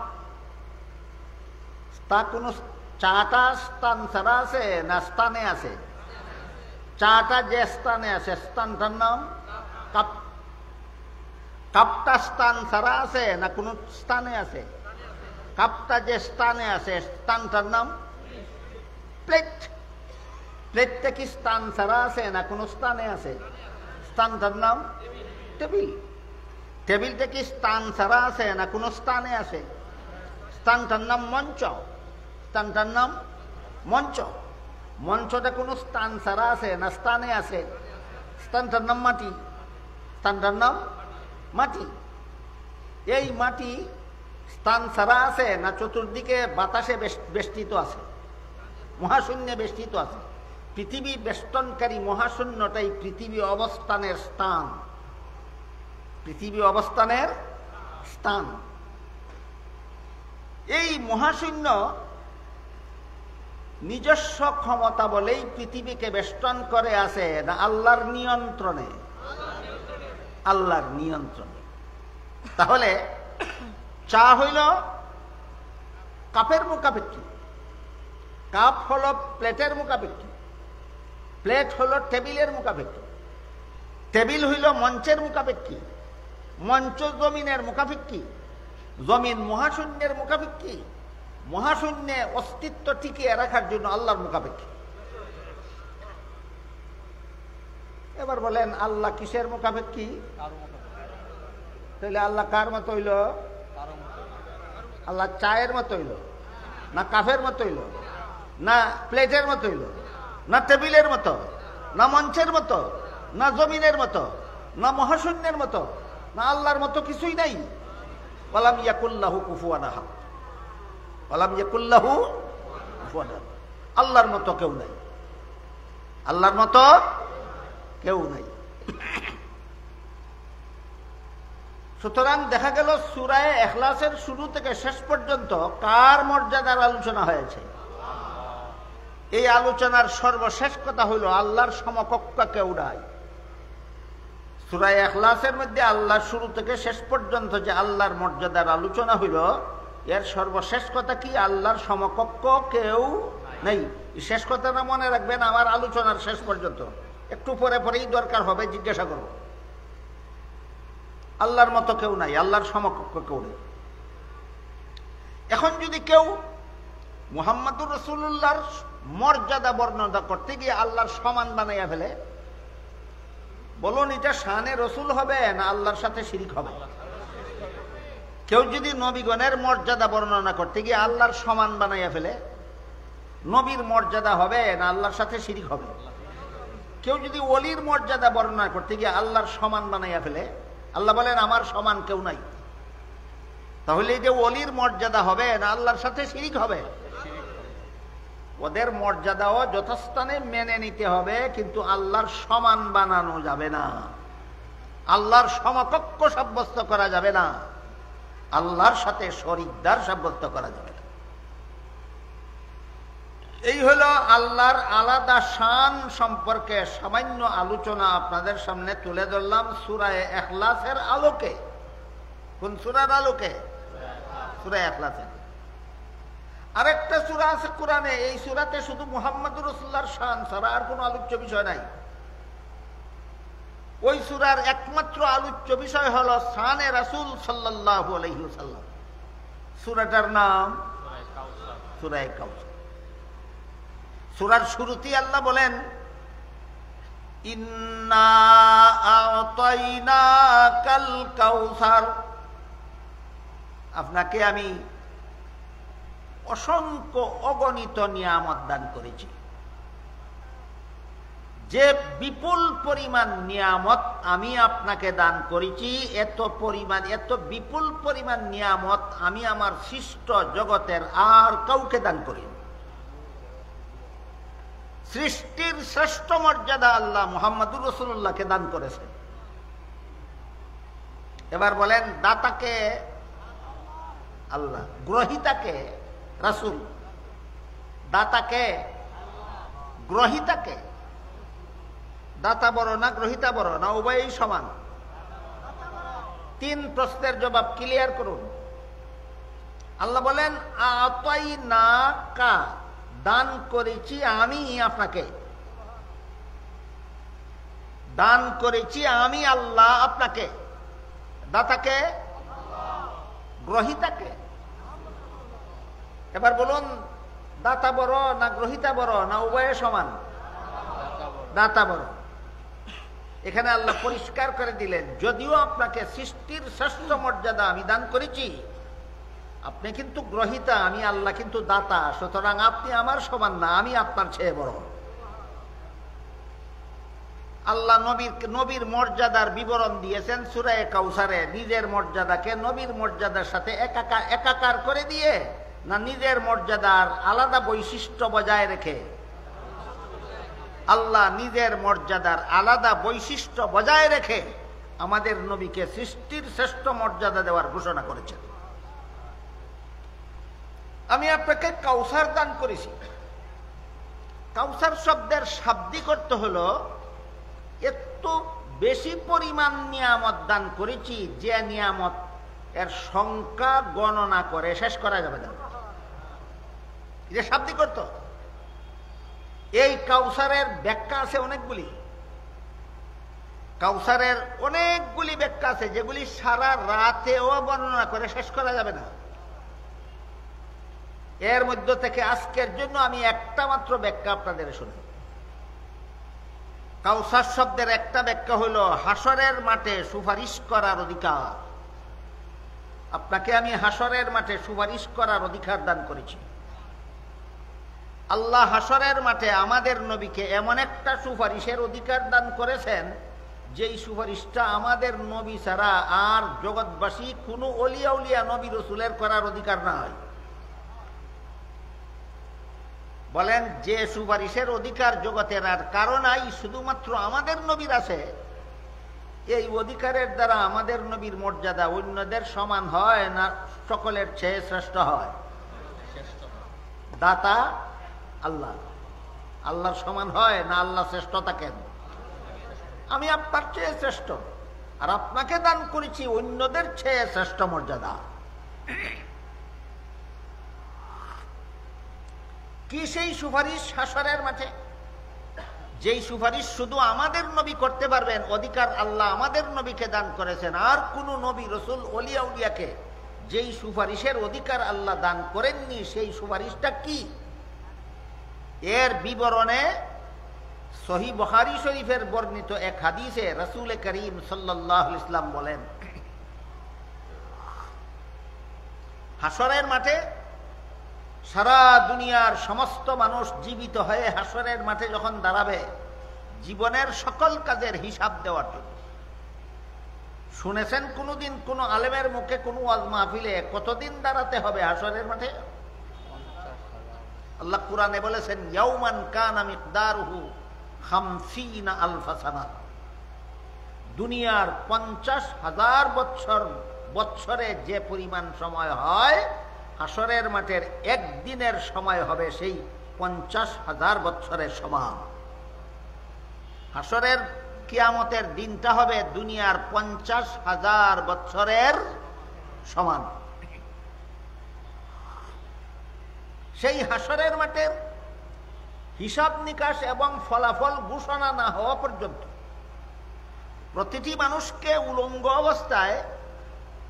Speaker 1: কোন চাটা স্থান ছাড়া আছে না স্থানে আছে? চাটা যে স্থানে আছে স্থানটার নাম কাপ। কাপটা স্থান ছাড়া আছে না কোন স্থানে আছে? কাপটা যে স্থানে আছে স্থানটার নাম প্লেট। প্লেটটা কি স্থান ছাড়া আছে না কোন স্থানে আছে? স্থানটার নাম টেবিল। টেবিলটা কি স্থান ছাড়া আছে না কোন স্থানে আছে? স্থানটার নাম মঞ্চ। স্থানটার নাম মঞ্চ। মঞ্চটা কোন স্থান ছাড়া আছে না স্থানে আছে? স্থানটার নাম মাটি। স্থানটার নাম মাটি। এই মাটি স্থান ছাড়া আছে না চতুর্দিকে বাতাসে বেষ্টিত আছে, মহাশূন্যে বেষ্টিত আছে? পৃথিবী বেষ্টনকারী মহাশূন্যটাই পৃথিবী অবস্থানের স্থান। পৃথিবী অবস্থানের স্থান। এই মহাশূন্য নিজস্ব ক্ষমতা বলেই পৃথিবীকে বেষ্টন করে আছে না আল্লাহর নিয়ন্ত্রণে? আল্লাহর নিয়ন্ত্রণে। তাহলে চা হইল কাপের মুখাপেক্ষী, কাপ হলো প্লেটের মুখাপেক্ষী, প্লেট হলো টেবিলের মুখাপেক্ষী, টেবিল হইল মঞ্চের মুখাপেক্ষী, মঞ্চ জমিনের মুখাপেক্ষী, জমিন মহাশূন্যের মুখাপেক্ষী, মহাশূন্যে অস্তিত্ব টিকিয়ে রাখার জন্য আল্লাহর মুখাপেক্ষী। এবার বলেন আল্লাহ কিসের মুখাপেক্ষী? তাহলে আল্লাহ কার মতো হইল? আল্লাহ চায়ের মতো হইল, না কাফের মতো হইল, না প্লেটের মতো হইল, না টেবিলের মতো, না মঞ্চের মতো, না জমিনের মতো, না মহাশূন্যের মতো, না আল্লাহর মতো কিছুই নাই। ওয়ালাম ইয়াকুল্লাহু কুফুয়ান আহাদ, ওয়ালাম ইয়াকুল্লাহু কুফুয়ান আহাদ। আল্লাহর মতো কেউ নাই, আল্লাহর মতো কেউ নাই। সুতরাং দেখা গেল সূরা ইখলাসের শুরু থেকে শেষ পর্যন্ত কার মর্যাদার আলোচনা হয়েছে? এই আলোচনার সর্বশেষ কথা হইল আল্লাহর সমকক্ষ কেউ নাই। সূরা ইখলাসের মধ্যে আল্লাহ শুরু থেকে শেষ পর্যন্ত যে আল্লাহর মর্যাদার আলোচনা হইল, এর সর্বশেষ কথা কি? আল্লাহর সমকক্ষ কেউ নেই। শেষ কথাটা মনে রাখবেন আমার আলোচনার শেষ পর্যন্ত, একটু পরে পরেই দরকার হবে জিজ্ঞাসা করব। আল্লাহর মতো কেউ নাই, আল্লাহর সমকক্ষ কেউ নেই। এখন যদি কেউ মুহাম্মদুর রাসূলুল্লাহর মর্যাদা বর্ণনা করতে গিয়ে আল্লাহর সমান বানাইয়া ফেলে, বলুন এটা শানে রসুল হবে না আল্লাহর সাথে শিরিক হবে? কেউ যদি নবীগণের মর্যাদা বর্ণনা করতে গিয়ে আল্লাহর সমান বানাইয়া ফেলে, নবীর মর্যাদা হবে না আল্লাহর সাথে শিরিক হবে? কেউ যদি ওলির মর্যাদা বর্ণনা করতে গিয়ে আল্লাহর সমান বানাইয়া ফেলে, আল্লাহ বলেন আমার সমান কেউ নাই, তাহলে এই যে ওলির মর্যাদা হবে না আল্লাহর সাথে শিরিক হবে? ওদের মর্যাদাও যথাস্থানে মেনে নিতে হবে, কিন্তু আল্লাহর সমান বানানো যাবে না, আল্লাহর সমকক্ষ সাব্যস্ত করা যাবে না, আল্লাহর সাথে শরীকদার সাব্যস্ত করা যাবে না। এই হলো আল্লাহর আলাদা শান সম্পর্কে সামান্য আলোচনা আপনাদের সামনে তুলে ধরলাম সূরা ইখলাসের আলোকে। কোন সূরার আলোকে? সূরা ইখলাসের। আরেকটা সূরা আছে কোরআনে, এই সূরাতে শুধু মুহাম্মদুর রাসূলুল্লাহর শান ছাড়া আর কোনো আলোচ্য বিষয় নাই। ওই সূরার একমাত্র আলোচ্য বিষয় হলো শানে রাসূল সাল্লাল্লাহু আলাইহি ওয়াসাল্লাম। সূরাটার নাম সূরা কাউসার। সূরার শুরুতেই আল্লাহ বলেন ইন্না আ'তাইনাকাল কাউসার, আপনাকে আমি অসংখ্য অগণিত নিয়ামত দান করেছি। যে বিপুল পরিমাণ নিয়ামত আমি আপনাকে দান করেছি, এত বিপুল পরিমাণ নিয়ামত আমি আমার সৃষ্ট জগতের আর কাউকে দান করি। সৃষ্টির শ্রেষ্ঠ মর্যাদা আল্লাহ মুহাম্মদুর রাসূলুল্লাহকে দান করেছেন। এবার বলেন দাতাকে আল্লাহ, গ্রহিতাকে রাসূল। দাতাকে, গ্রহিতাকে। দাতা বড় না গ্রহিতা বড় না উভয়ই সমান? তিন প্রশ্নের জবাব ক্লিয়ার করুন। আল্লাহ বলেন আ'তাইনাকা, দান করেছি আমি আপনাকে, দান করেছি আমি আল্লাহ আপনাকে। দাতাকে, গ্রহিতাকে। এবার বলুন দাতা বড় না গ্রহিতা বড় না উভয়ে সমান? দাতা বড়। এখানে আল্লাহ পরিষ্কার করে দিলেন যদিও আপনাকে সৃষ্টির শ্রেষ্ঠ মর্যাদা আমি দান করেছি, আপনি কিন্তু গ্রহিতা, আমি আল্লাহ কিন্তু দাতা, সুতরাং আপনি আমার সমান না, আমি আপনার চেয়ে বড়। আল্লাহ নবীর মর্যাদার বিবরণ দিয়েছেন সূরা কাউসারে। নিজের মর্যাদাকে নবীর মর্যাদার সাথে একাকার করে দিয়ে, না নিজের মর্যাদার আলাদা বৈশিষ্ট্য বজায় রেখে? আল্লাহ নিজের মর্যাদার আলাদা বৈশিষ্ট্য বজায় রেখে আমাদের নবীকে সৃষ্টির শ্রেষ্ঠ মর্যাদা দেওয়ার ঘোষণা করেছেন। আমি আপনাকে কাউসার দান করেছি। কাউসার শব্দের শাব্দিক অর্থ হলো এত বেশি পরিমাণ নিয়ামত দান করেছি যে নিয়ামত এর সংখ্যা গণনা করে শেষ করা যাবে না। এটা শাব্দিক অর্থ। এই কাউসারের ব্যাখ্যা আছে অনেকগুলি। কাউসারের অনেকগুলি ব্যাখ্যা আছে যেগুলি সারা রাতেও বর্ণনা করে শেষ করা যাবে না। এর মধ্য থেকে আজকের জন্য আমি একটা মাত্র ব্যাখ্যা আপনাদের শুনি। কাউসার শব্দের একটা ব্যাখ্যা হলো হাসরের মাঠে সুপারিশ করার অধিকার। আপনাকে আমি হাসরের মাঠে সুপারিশ করার অধিকার দান করেছি। আল্লাহ হাসরের মাঠে আমাদের নবীকে এমন একটা সুপারিশের অধিকার দান করেছেন, যেই সুপারিশটা আমাদের নবী ছাড়া আর জগৎবাসী কোনো অলিয়া উলিয়া নবী রসুলের করার অধিকার না হয়। বলেন, যে সুপারিশের অধিকার জগতের আর কারো নাই, শুধুমাত্র আমাদের নবীর আছে। এই অধিকারের দ্বারা আমাদের নবীর মর্যাদা অন্যদের সমান হয় না সকলের চেয়ে শ্রেষ্ঠ হয়? দাতা আল্লাহ, আল্লাহর সমান হয় না আল্লাহ শ্রেষ্ঠ থাকেন? আমি আপনার চেয়ে শ্রেষ্ঠ, আর আপনাকে দান করেছি অন্যদের চেয়ে শ্রেষ্ঠ মর্যাদা। কি সেই সুপারিশ হাসরের মাঠে? যেই সুপারিশ শুধু আমাদের নবী করতে পারবেন, অধিকার আল্লাহ আমাদের নবীকে দান করেছেন। আর কোন নবী রসুল ওলিয়া উলিয়াকে যেই সুপারিশের অধিকার আল্লাহ দান করেননি, সেই সুপারিশটা কি? এর বিবরণে সহিহ বুখারী শরীফের বর্ণিত এক হাদিসে রাসূল করিম সাল্লাল্লাহু আলাইহি ওয়াসাল্লাম বলেন, হাসরের মাঠে সারা দুনিয়ার সমস্ত মানুষ জীবিত হয়ে হাসরের মাঠে যখন দাঁড়াবে, জীবনের সকল কাজের হিসাব দেওয়ার জন্য। শুনেছেন কোনদিন কোন আলেমের মুখে কোন ওয়াজ মাহফিলে কতদিন দাঁড়াতে হবে হাসরের মাঠে? আল্লাহ কুরআনে বলেছেন, ইয়াউমান কানা মিকদারুহু 50 আলফা সানা। দুনিয়ার 50,000 বছরে যে পরিমাণ সময় হয়, হাসরের মাঠের একদিনের সময় হবে সেই 50,000 বছরের সমান। হাসরের কিয়ামতের দিনটা হবে দুনিয়ার 50,000 বছরের সমান। সেই হাসরের মাঠের হিসাব নিকাশ এবং ফলাফল ঘোষণা না হওয়া পর্যন্ত প্রতিটি মানুষকে উলঙ্গ অবস্থায়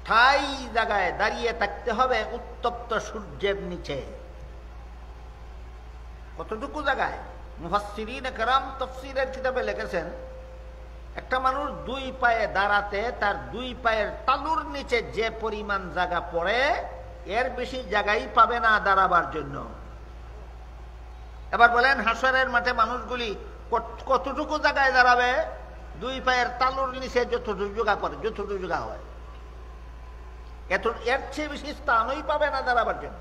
Speaker 1: ঠাই জায়গায় দাঁড়িয়ে থাকতে হবে উত্তপ্ত সূর্যের নিচে। কতটুকু জায়গায়? মুফাসসিরিন কেরাম তাফসীরের কিতাবে লিখেছেন, একটা মানুষ 2 পায়ে দাঁড়াতে তার 2 পায়ের তালুর নিচে যে পরিমাণ জায়গা পড়ে, এর বেশি জায়গাই পাবে না দাঁড়াবার জন্য। এবার বলেন, হাসরের মাঠে মানুষগুলি কতটুকু জায়গায় দাঁড়াবে? 2 পায়ের তালুর নিচে যতটুকু জায়গা পড়ে, যতটুকু জায়গা হয়, এর চেয়ে বেশি স্থানই পাবে না দাঁড়াবার জন্য।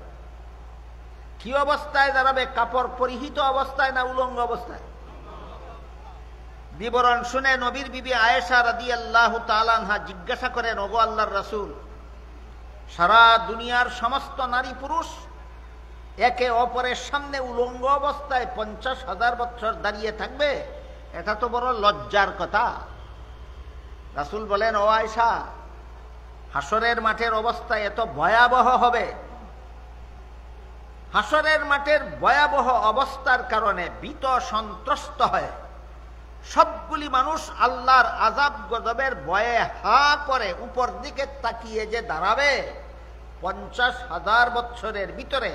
Speaker 1: কি অবস্থায় দাঁড়াবে? কাপড় পরিহিত অবস্থায় না উলঙ্গ অবস্থায়? বিবরণ শুনে নবীর বিবি আয়েশা রাদিয়াল্লাহু তাআলা আনহা জিজ্ঞাসা করেন, ওগো আল্লাহর রাসূল, সারা দুনিয়ার সমস্ত নারী পুরুষ একে অপরের সামনে উলঙ্গ অবস্থায় 50,000 বছর দাঁড়িয়ে থাকবে? এটা তো বড় লজ্জার কথা। রাসূল বলেন, ও আয়েশা, হাসরের মাঠের অবস্থা এত ভয়াবহ হবে, হাসরের মাঠের ভয়াবহ অবস্থার কারণে ভীত সন্ত্রস্ত হয় সবগুলি মানুষ আল্লাহর আযাব গজবের ভয়ে হা করে উপর দিকে তাকিয়ে যে দাঁড়াবে, 50,000 বছরের ভিতরে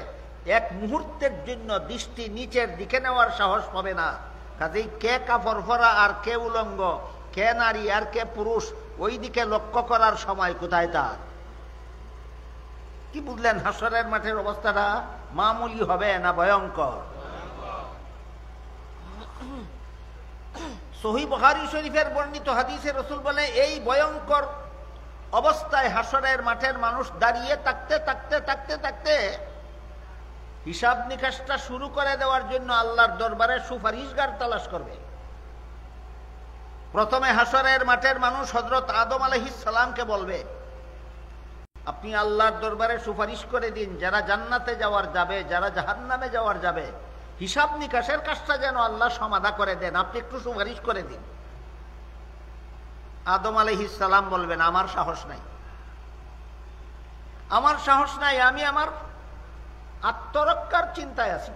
Speaker 1: এক মুহূর্তের জন্য দৃষ্টি নিচের দিকে নেওয়ার সাহস পাবে না। কাজেই কে কাপড় পরা আর কে উলঙ্গ, কে নারী আর কে পুরুষ, ওই দিকে লক্ষ্য করার সময় কোথায় তার? কি বুঝলেন? হাসরের মাঠের অবস্থাটা মামুলি হবে না ভয়ঙ্কর? সহিহ বুখারী শরীফের বর্ণিত হাদিসে রাসূল বলে, এই ভয়ঙ্কর অবস্থায় হাসরের মাঠের মানুষ দাঁড়িয়ে থাকতে হিসাব নিকাশটা শুরু করে দেওয়ার জন্য আল্লাহর দরবারে সুপারিশগার তালাশ করবে। প্রথমে হাসরের মাঠের মানুষ হযরত আদম আলাইহিস সালামকে বলবে, আপনি আল্লাহর দরবারে সুপারিশ করে দিন, যারা জান্নাতে যাওয়ার যাবে, যারা জাহান্নামে যাওয়ার যাবে, হিসাব নিকাশের কাজটা যেন আল্লাহ সমাধা করে দেন, আপনি একটু সুপারিশ করে দিন। আদম আলাইহিস সালাম বলবেন, আমার সাহস নাই, আমি আমার আত্মরক্ষার চিন্তায় আছি।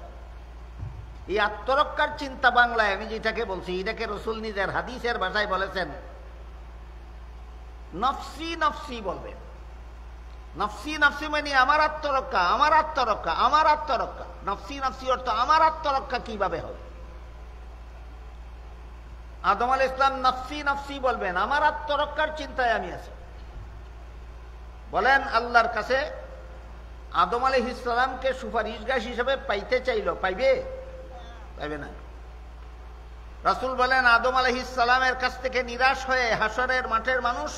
Speaker 1: এই আত্মরক্ষার চিন্তা বাংলায় আমি যেটাকে বলছি, এটাকে রাসূল নিজের হাদিসের ভাষায় বলেছেন নফসি নফসি বলবেন। নফসি নফসি মানে আমার আত্মরক্ষা। নফসি নফসি অর্থ আমার আত্মরক্ষা কিভাবে হবে? আদম আলাইহিস সালাম নফসি নফসি বলবেন, আমার আত্মরক্ষার চিন্তায় আমি আছি। বলেন আল্লাহর কাছে আদম আলাইহিস সালামকে সুপারিশগার হিসেবে পাইতে চাইল, পাইবে? পাইবে না। রাসূল বলেন আদম আলাইহিস সালামের কাছ থেকে নিরাশ হয়ে হাসরের মাঠের মানুষ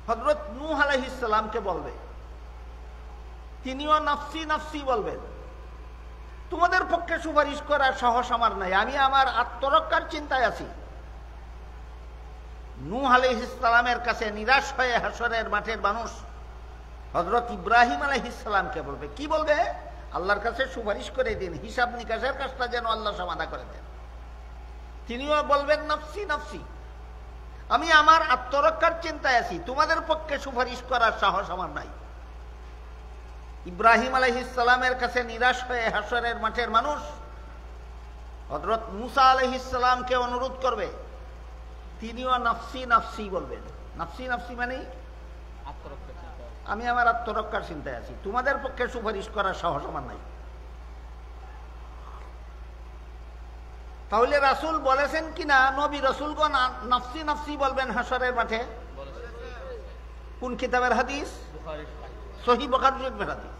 Speaker 1: হযরত নূহ আলাইহিস সালামকে বলবে, তিনিও নফসি নফসি বলবেন, তোমাদের পক্ষে সুপারিশ করার সাহস আমার নাই, আমি আমার আত্মরক্ষার চিন্তায় আছি। নূহ আলাইহিস সালামের কাছে নিরাশ হয়ে হাসরের মাঠের মানুষ হযরত ইব্রাহিম আলাইহিস সালামকে বলবে, কি বলবে? আল্লাহর কাছে সুপারিশ করে দিন, হিসাব নিকাশের কাজটা যেন আল্লাহ সমাধান করে দেন। তিনিও বলবেন নফসি নফসি, আমি আমার আত্মরক্ষার চিন্তায় আছি, তোমাদের পক্ষে সুপারিশ করার সাহস আমার নাই। ইব্রাহিম আলাইহিস সালামের কাছে নিরাশ হয়ে হাসরের মাঠের মানুষ হযরত মুসা আলাইহিস সালামকে অনুরোধ করবে, তিনিও নফসি নফসি বলবেন। নফসি নফসি মানে আমি আমার আত্মরক্ষার চিন্তায় আছি, তোমাদের পক্ষে সুপারিশ করার সাহস আমার নাই। তাহলে রাসূল বলেছেন কিনা নবী রাসূলগণ নফসি নফসি বলবেন হাসরের মাঠে? কোন কিতাবের হাদিস? সহিহ বুখারী শরীফের হাদিস।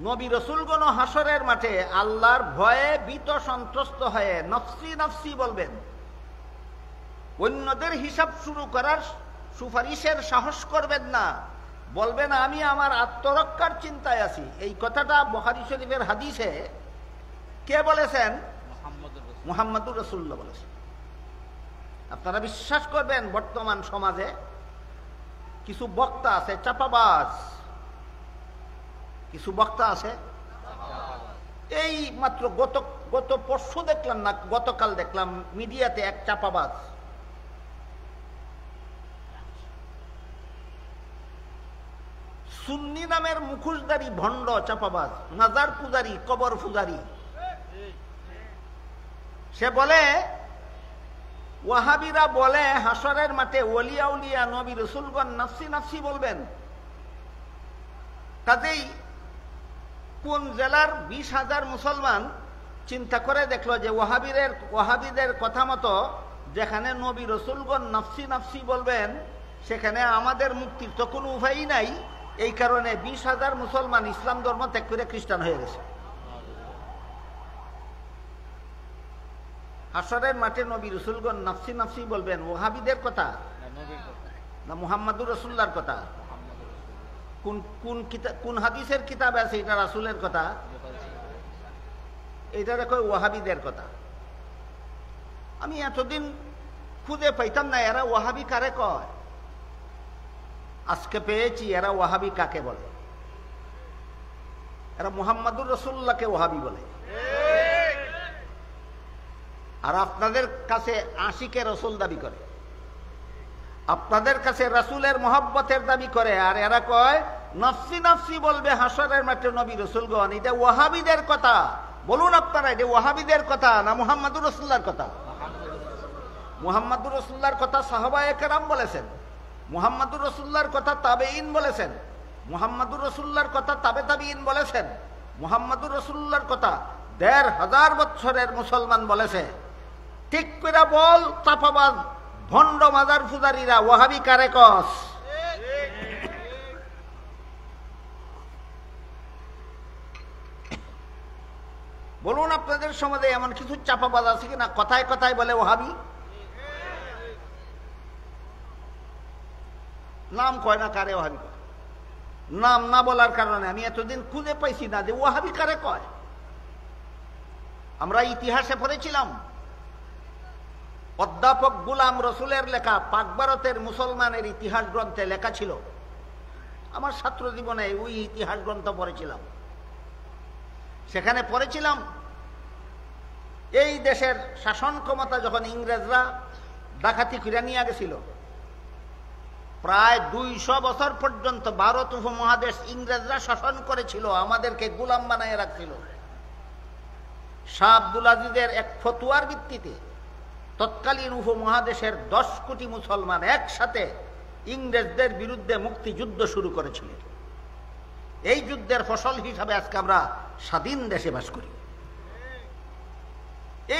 Speaker 1: নবী রাসূলগণ হাসরের মাঠে আল্লাহর ভয়ে ভীত সন্ত্রস্ত হয়ে নফসি নফসি বলবেন, অন্যদের হিসাব শুরু করার সুপারিশের সাহস করবেন না, বলবেন আমি আমার আত্মরক্ষার চিন্তায় আছি। এই কথাটা বুখারী শরীফের হাদিসে কে বলেছেন? মুহাম্মদুর রাসূলুল্লাহ বলেছেন। আপনারা বিশ্বাস করবেন বর্তমান সমাজে কিছু বক্তা আছে চাপাবাজ, কিছু বক্তা আছে, এই মাত্র গত পরশু দেখলাম না গতকাল দেখলাম মিডিয়াতে এক চাপাবাজ সুন্নি নামের মুখোশধারী ভণ্ড চাপাবাজ, মাজার পূজারি, কবর পূজারি, সে বলে ওয়াহাবিরা বলে হাসরের মাঠে ওলিয়া উলিয়া নবী রাসূলগণ নফসি নফসি বলবেন। কাজেই কোন জেলার 20,000 মুসলমান চিন্তা করে দেখলো যে ওয়াহাবিদের কথা মতো যেখানে নবী রাসূলগণ নফসি নফসি বলবেন সেখানে আমাদের মুক্তির তো কোনো উপায়ই নাই। এই কারণে 20,000 মুসলমান ইসলাম ধর্ম ত্যাগ করে খ্রিস্টান হয়ে গেছে। হাসরের মাঠে নবী রাসূলগণ নফসি নফসি বলবেন ওয়াহাবিদের কথা না মুহাম্মদুর রাসূলুল্লাহর কথা? কোন হাদিসের কিতাবে আছে এটা রাসূলের কথা? এটা দেখো ওয়াহাবিদের কথা। আমি এতদিন খুঁজে পাইতাম না এরা ওয়াহাবি কারে কয়, আজকে পেয়েছি এরা ওয়াহাবি কাকে বলে। এরা মুহাম্মদুর রাসূলুল্লাহকে ওয়াহাবি বলে, আর আপনাদের কাছে আশিকে রাসূল দাবি করে, আপনাদের কাছে রাসূলের মহব্বতের দাবি করে, আর এরা কয় নফসি নফসি বলবে হাসরের মাঠে নবী রাসূলগণ। এটা ওয়াহাবিদের কথা। বলুন আপনারা এটা ওয়াহাবিদের কথা না মুহাম্মদুর রাসূলুল্লাহর কথা? মুহাম্মদুর রাসূলুল্লাহর কথা সাহাবায়ে কেরাম বলেছেন, মুহাম্মদুর রাসূলুল্লাহর কথা তাবেঈন বলেছেন, মুহাম্মদুর রাসূলুল্লাহর কথা তাবে তাবেঈন বলেছেন, মুহাম্মদুর রাসূলুল্লাহর কথা ১৫০০ বছরের মুসলমান বলেছে। ঠিক করে বল চাপাবাজ ভণ্ড মাজার পূজারীরা ওয়াহাবি কারে কস? বলুন আপনাদের সমাজে এমন কিছু চাপাবাজ আছে কিনা কথায় কথায় বলে ওয়াহাবি? নাম কয় না কারে ওয়াহাবি কয়। নাম না বলার কারণে আমি এতদিন খুঁজে পাইছি না যে ওয়াহাবি কারে কয়। আমরা ইতিহাসে পড়েছিলাম অধ্যাপক গোলাম রসুলের লেখা পাক ভারতের মুসলমানের ইতিহাস গ্রন্থে লেখা ছিল। আমার ছাত্র জীবনে ওই ইতিহাস গ্রন্থ পড়েছিলাম। সেখানে পড়েছিলাম এই দেশের শাসন ক্ষমতা যখন ইংরেজরা ডাকাতি করে নিয়ে গেছিল, প্রায় 200 বছর পর্যন্ত ভারত উপমহাদেশ ইংরেজরা শাসন করেছিল, আমাদেরকে গোলাম বানায় রাখছিল। শাহ আব্দুল আজিজের এক ফতুয়ার ভিত্তিতে তৎকালীন উপমহাদেশের 10 কোটি মুসলমান একসাথে ইংরেজদের বিরুদ্ধে মুক্তিযুদ্ধ শুরু করেছিলেন। এই যুদ্ধের ফসল হিসাবে আজকে আমরা স্বাধীন দেশে বাস করি।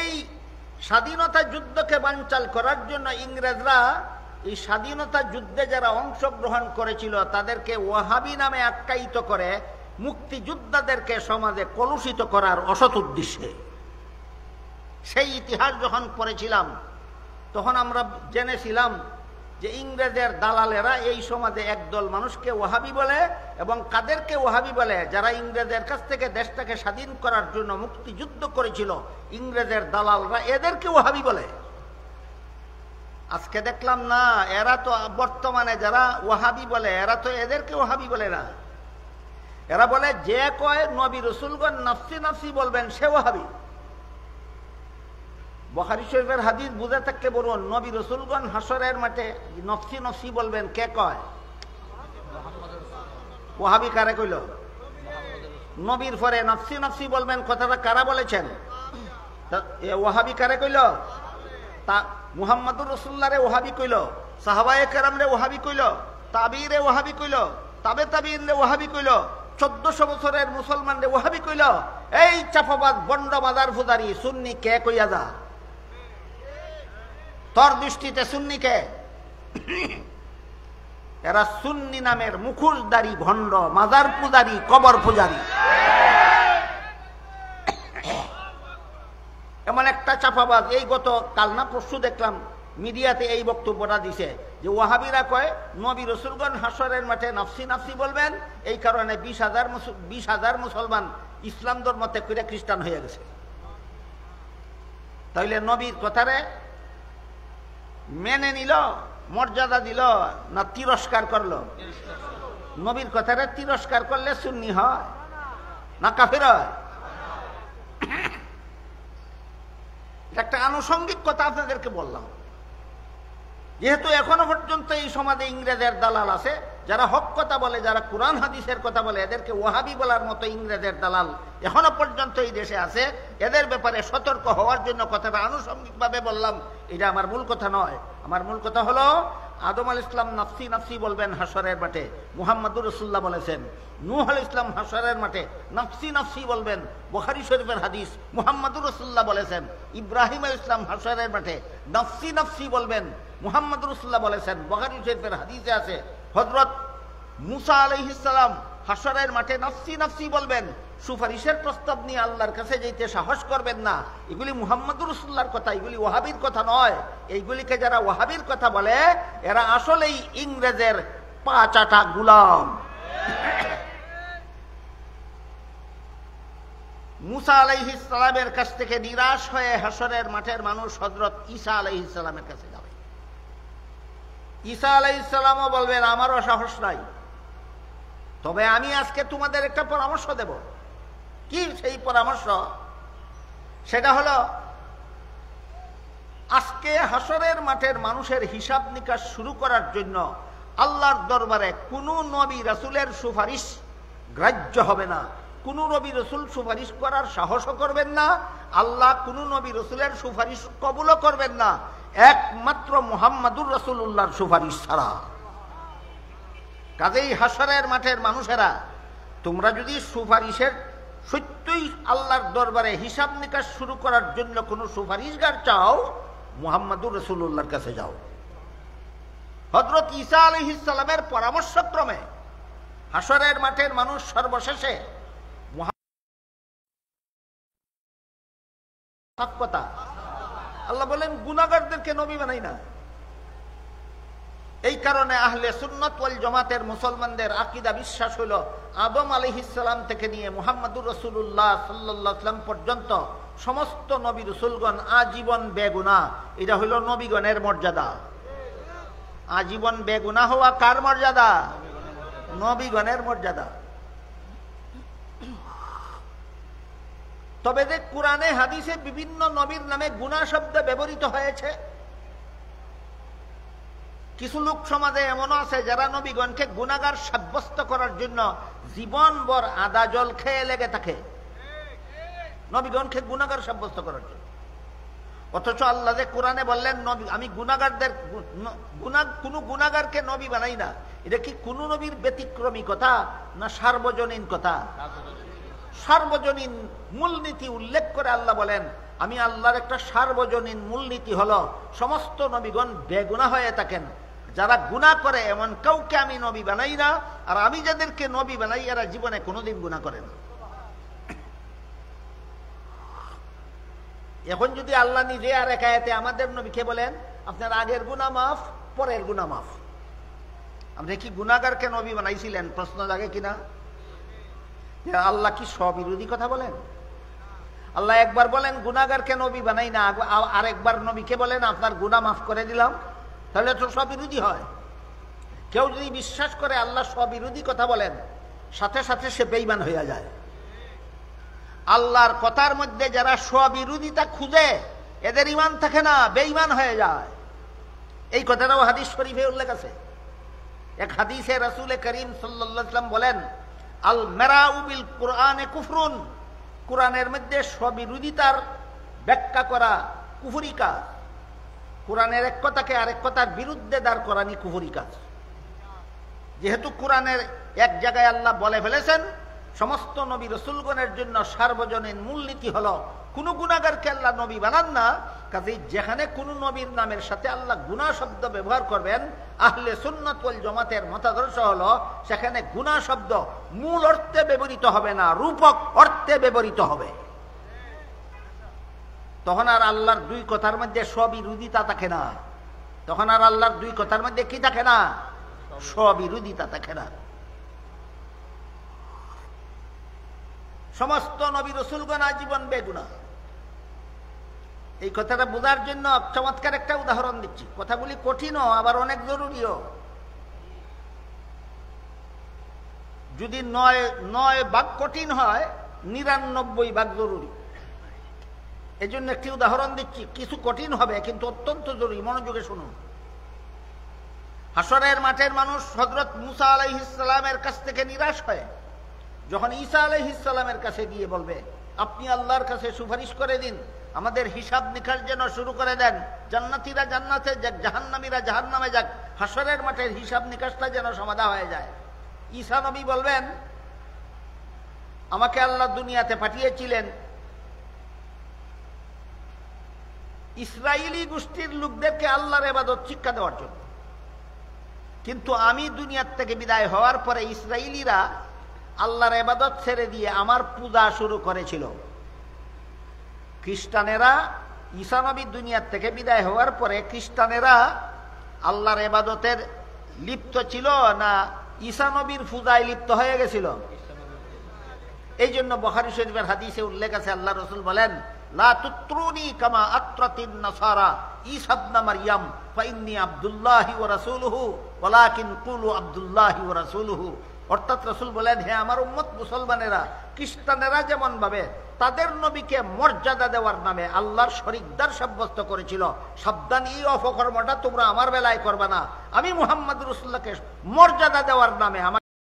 Speaker 1: এই স্বাধীনতা যুদ্ধকে বানচাল করার জন্য ইংরেজরা এই স্বাধীনতা যুদ্ধে যারা অংশগ্রহণ করেছিল তাদেরকে ওয়াহাবি নামে আখ্যায়িত করে মুক্তিযোদ্ধাদেরকে সমাজে কলুষিত করার অসৎ উদ্দেশ্যে। সেই ইতিহাস যখন পড়েছিলাম তখন আমরা জেনেছিলাম যে ইংরেজের দালালেরা এই সমাজে একদল মানুষকে ওয়াহাবি বলে, এবং কাদেরকে ওয়াহাবি বলে? যারা ইংরেজের কাছ থেকে দেশটাকে স্বাধীন করার জন্য মুক্তিযুদ্ধ করেছিল, ইংরেজের দালালরা এদেরকে ওয়াহাবি বলে। আজকে দেখলাম না, এরা তো বর্তমানে যারা ওয়াহাবি বলে এরা তো এদেরকে ওয়াহাবি বলে না, এরা বলে যে কয় নবী রাসূলগণ নফসি নফসি বলবেন সে ওয়াহাবি। বুখারী শরীফের হাদিস বুঝে থাকলে বলুন, নবী রাসূলগণ হাসরের মাঠে নফসি নফসি বলবেন, কে কয়? ওয়াহাবি কারে কইল? নবীর পরে নফসি নফসি বলবেন কথাটা কারা বলেছেন? ওয়াহাবি কারে কইল? তা মুহাম্মদুর রাসূলুল্লাহ রে ওয়াহাবি কইল, সাহাবায়ে কেরাম রে ওয়াহাবি কইল, তাবিঈরে ওয়াহাবি কইল, তাবে তাবিঈন রে ওয়াহাবি কইল, 1400 বছরের মুসলমান রে ওয়াহাবি কইল। এই চাপাবাদ বন্ড মাদার ফুদারি সুন্নি কে কইয়া যা? তোর দৃষ্টিতে সুন্নি কে? এরা সুন্নি নামের মুখোশধারী ভণ্ড, মাজার পূজারী, কবর পূজারী। এমন একটা চাপাবাজ, এই গত কাল না পরশু দেখলাম মিডিয়াতে এই বক্তব্যটা দিছে যে ওয়াহাবিরা কয় নবী রাসূলগণ হাসরের মাঠে নফসি নফসি বলবেন, এই কারণে 20,000 মুসলমান ইসলাম ধর্ম ত্যাগ করে খ্রিস্টান হয়ে গেছে। তাইলে নবীর কথারে মেনে নিল, মর্যাদা দিল না তিরস্কার করলো? নবীর কথারে তিরস্কার করলে সুন্নি হয় না কাফের হয়? একটা আনুষঙ্গিক কথা আপনাদেরকে বললাম। যেহেতু এখনো পর্যন্ত এই সমাজে ইংরেজের দালাল আছে, যারা হক কথা বলে, যারা কোরআন হাদিসের কথা বলে, এদেরকে ওয়াহাবি বলার মতো ইংরেজের দালাল এখনো পর্যন্ত এই দেশে আছে। এদের ব্যাপারে সতর্ক হওয়ার জন্য কথাটা আনুষঙ্গিকভাবে বললাম, এটা আমার মূল কথা নয়। আমার মূল কথা হলো আদম আলাইহিস সালাম নফসি নফসি বলবেন হাসরের মাঠে, মুহাম্মদুর রাসূলুল্লাহ বলেছেন। নূহ আলাইহিস সালাম হাসরের মাঠে নফসি নফসি বলবেন, বুখারী শরীফের হাদিস, মুহাম্মদুর রাসূলুল্লাহ বলেছেন। ইব্রাহিম আলাইহিস সালাম হাসরের মাঠে নফসি নফসি বলবেন, মুহাম্মদুর রাসূলুল্লাহ বলেছেন, বুখারী শরীফের হাদিসে আছে। হযরত মুসা আলাইহিস সালাম হাসরের মাঠে নফসি নফসি বলবেন, সুপারিশের প্রস্তাব নিয়ে আল্লাহর কাছে যেতে সাহস করবেন না। এগুলি মুহাম্মদুর রাসূলুল্লাহর কথা, এগুলি ওয়াহাবির কথা নয়। এইগুলিকে যারা ওয়াহাবির কথা বলে এরা আসলেই ইংরেজের পা চাটা গোলাম। মুসা আলাইহিস সালামের কাছ থেকে নিরাশ হয়ে হাসরের মাঠের মানুষ হযরত ঈসা আলাইহিস সালামের কাছে যাবে। ঈসা আলাইহিস সালামও বলবেন আমারও সাহস নাই, তবে আমি আজকে তোমাদের একটা পরামর্শ দেব। কি সেই পরামর্শ? সেটা হলো আজকে হাসরের মাঠের মানুষের হিসাব নিকাশ শুরু করার জন্য আল্লাহর দরবারে কোনো নবী রাসূলের সুপারিশ গ্রাহ্য হবে না। কোনো নবী রাসূল সুপারিশ করার সাহসও করবেন না, আল্লাহ কোনো নবী রাসূলের সুপারিশ কবুলও করবেন না, একমাত্র মুহাম্মদুর রাসূলুল্লাহর সুপারিশ ছাড়া। কাজেই হাসরের মাঠের মানুষেরা, তোমরা যদি সুপারিশের সত্যই আল্লাহর দরবারে হিসাব নিকাশ শুরু করার জন্য কোনো সুপারিশগার চাও, মুহাম্মদুর রাসূলুল্লাহর কাছে যাও। হযরত ঈসা আলাইহিস সালামের পরামর্শক্রমে হাসরের মাঠের মানুষ সর্বশেষে কথা আল্লাহ বলেন গুনাহগারদেরকে নবী বানাই না। এই কারণে আহলে সুন্নাত ওয়াল জামাতের মুসলমানদের আকীদা বিশ্বাস হলো আদম আলাইহিস সালাম থেকে নিয়ে মুহাম্মদুর রাসূলুল্লাহ সাল্লাল্লাহু আলাইহি ওয়াসাল্লাম পর্যন্ত সমস্ত নবী রাসূলগণ আজীবন বেগুনাহ। এটা হলো নবীগণের মর্যাদা। আজীবন বেগুনাহ হওয়া কার মর্যাদা? নবীগণের মর্যাদা। তবে যে কোরআনে হাদিসে বিভিন্ন নবীর নামে গুনাহ শব্দ ব্যবহৃত হয়েছে, কিছু লোক সমাজে এমনও আছে যারা নবীগণকে গুনাহগার সাব্যস্ত করার জন্য জীবনভর আদা জল খেয়ে লেগে থাকে, নবীগণকে গুনাহগার সাব্যস্ত করার জন্য। অথচ আল্লাহ যে কোরআনে বললেন আমি গুনাহগারদের কোনো গুনাহগারকে নবী বানাই না, এটা কি কোন নবীর ব্যতিক্রমী কথা না সার্বজনীন কথা? সার্বজনীন মূলনীতি উল্লেখ করে আল্লাহ বলেন আমি আল্লাহর একটা সার্বজনীন মূলনীতি হলো সমস্ত নবীগণ বেগুনাহ হয়ে থাকেন। যারা গুনাহ করে এমন কাউকে আমি নবী বানাই না, আর আমি যাদেরকে নবী বানাই এরা জীবনে কোনোদিন গুনাহ করে না। এখন যদি আল্লাহ নিজে আর এক আয়াতে আমাদের নবীকে বলেন আপনার আগের গুনাহ মাফ, পরের গুনাহ মাফ, আপনি কি গুনাহগারকে নবী বানাইছিলেন? প্রশ্ন জাগে কিনা? আল্লাহ কি স্ববিরোধী কথা বলেন? আল্লাহ একবার বলেন গুনাহগারকে নবী বানাই না, আর একবার নবীকে বলেন আপনার গুনাহ মাফ করে দিলাম, তাহলে তো স্ববিরোধী হয়। কেউ যদি বিশ্বাস করে আল্লাহ স্ববিরোধী কথা বলেন, সাথে সাথে সে বেঈমান হয়ে যায়। আল্লাহর কথার মধ্যে যারা স্ববিরোধিতা খুঁজে এদের ঈমান থাকে না, বেঈমান হয়ে যায়। এই কথাটাও হাদিস শরীফে উল্লেখ আছে। এক হাদিসে রাসূল করিম সাল্লাল্লাহু আলাইহি ওয়াসাল্লাম বলেন আল মেরাউ বিল কুরআনে কুফরুন, কোরআনের মধ্যে স্ববিরোধিতার ব্যাখ্যা করা কুফরি কাজ। কোরআনের এক কথাকে আরেক কথার বিরুদ্ধে দাঁড় করানি কুফরি কাজ। যেহেতু কোরআনের এক জায়গায় আল্লাহ বলে ফেলেছেন সমস্ত নবী রসুলগণের জন্য সার্বজনীন মূলনীতি হলো কোন গুনাহগারকে আল্লাহ নবী বানান না, কাজেই যেখানে কোন নবীর নামের সাথে আল্লাহ গুনাহ শব্দ ব্যবহার করবেন, আহলে সুন্নাত ওয়াল জামাতের মতাদর্শ হলো সেখানে গুনাহ শব্দ মূল অর্থে ব্যবহৃত হবে না, রূপক অর্থে ব্যবহৃত হবে। তখন আর আল্লাহর দুই কথার মধ্যে স্ববিরোধিতা থাকে না, তখন আর আল্লাহর দুই কথার মধ্যে কি থাকে না? স্ববিরোধিতা থাকে না। সমস্ত নবী রসুলগণ আজীবন বেগুনাহ। এই কথাটা বোঝার জন্য চমৎকার একটা উদাহরণ দিচ্ছি। কথাগুলি কঠিনও আবার অনেক জরুরিও। যদি ৯ ভাগ কঠিন হয়, ৯৯ ভাগ জরুরি। এই জন্য একটি উদাহরণ দিচ্ছি। কিছু কঠিন হবে কিন্তু অত্যন্ত জরুরি, মনোযোগে শুনুন। হাসরের মাঠের মানুষ হযরত মুসা আলাইহিস সালামের কাছ থেকে নিরাশ হয় যখন ঈসা আলাইহিস সালামের কাছে গিয়ে বলবে আপনি আল্লাহর কাছে সুপারিশ করে দিন, আমাদের হিসাব নিকাশ যেন শুরু করে দেন, জান্নাতীরা জান্নাতে যাক, জাহান্নামীরা জাহান্নামে যাক, হাসরের মাঠের হিসাব নিকাশটা যেন সমাধা হয়ে যায়। ঈসা নবী বলবেন আমাকে আল্লাহ দুনিয়াতে পাঠিয়েছিলেন ইসরায়েলি গোষ্ঠীর লোকদেরকে আল্লাহর ইবাদত শিক্ষা দেওয়ার জন্য, কিন্তু আমি দুনিয়ার থেকে বিদায় হওয়ার পরে ইসরায়েলিরা আল্লাহর ইবাদত ছেড়ে দিয়ে আমার পূজা শুরু করেছিল। খ্রিস্টানেরা ঈসা নবী দুনিয়ার থেকে বিদায় হওয়ার পরে খ্রিস্টানেরা আল্লাহর ইবাদতের লিপ্ত ছিল না ঈসা নবীর পূজায় লিপ্ত হয়ে গেছিল? এই জন্য বুখারী শরীফের হাদিসে উল্লেখ আছে, আল্লাহ রাসূল বলেন লা তুত্রুনি কামা আত্রাতিন নাসারা ঈসা ইবনে মারইয়াম ফাইন্নী আব্দুল্লাহি ওয়া রাসূলুহু ওয়ালাকিন কুলু আব্দুল্লাহি ওয়া রাসূলুহু। অর্থাৎ রাসূল বলেন হে আমার উম্মত মুসলমানেরা, খ্রিস্টানেরা যেমন ভাবে তাদের নবীকে মর্যাদা দেওয়ার নামে আল্লাহর শরীকদার সাব্যস্ত করেছিল, সাবধান, এই অপকর্মটা তোমরা আমার বেলায় করবে না। আমি মুহাম্মদ রাসূলুল্লাহকে মর্যাদা দেওয়ার নামে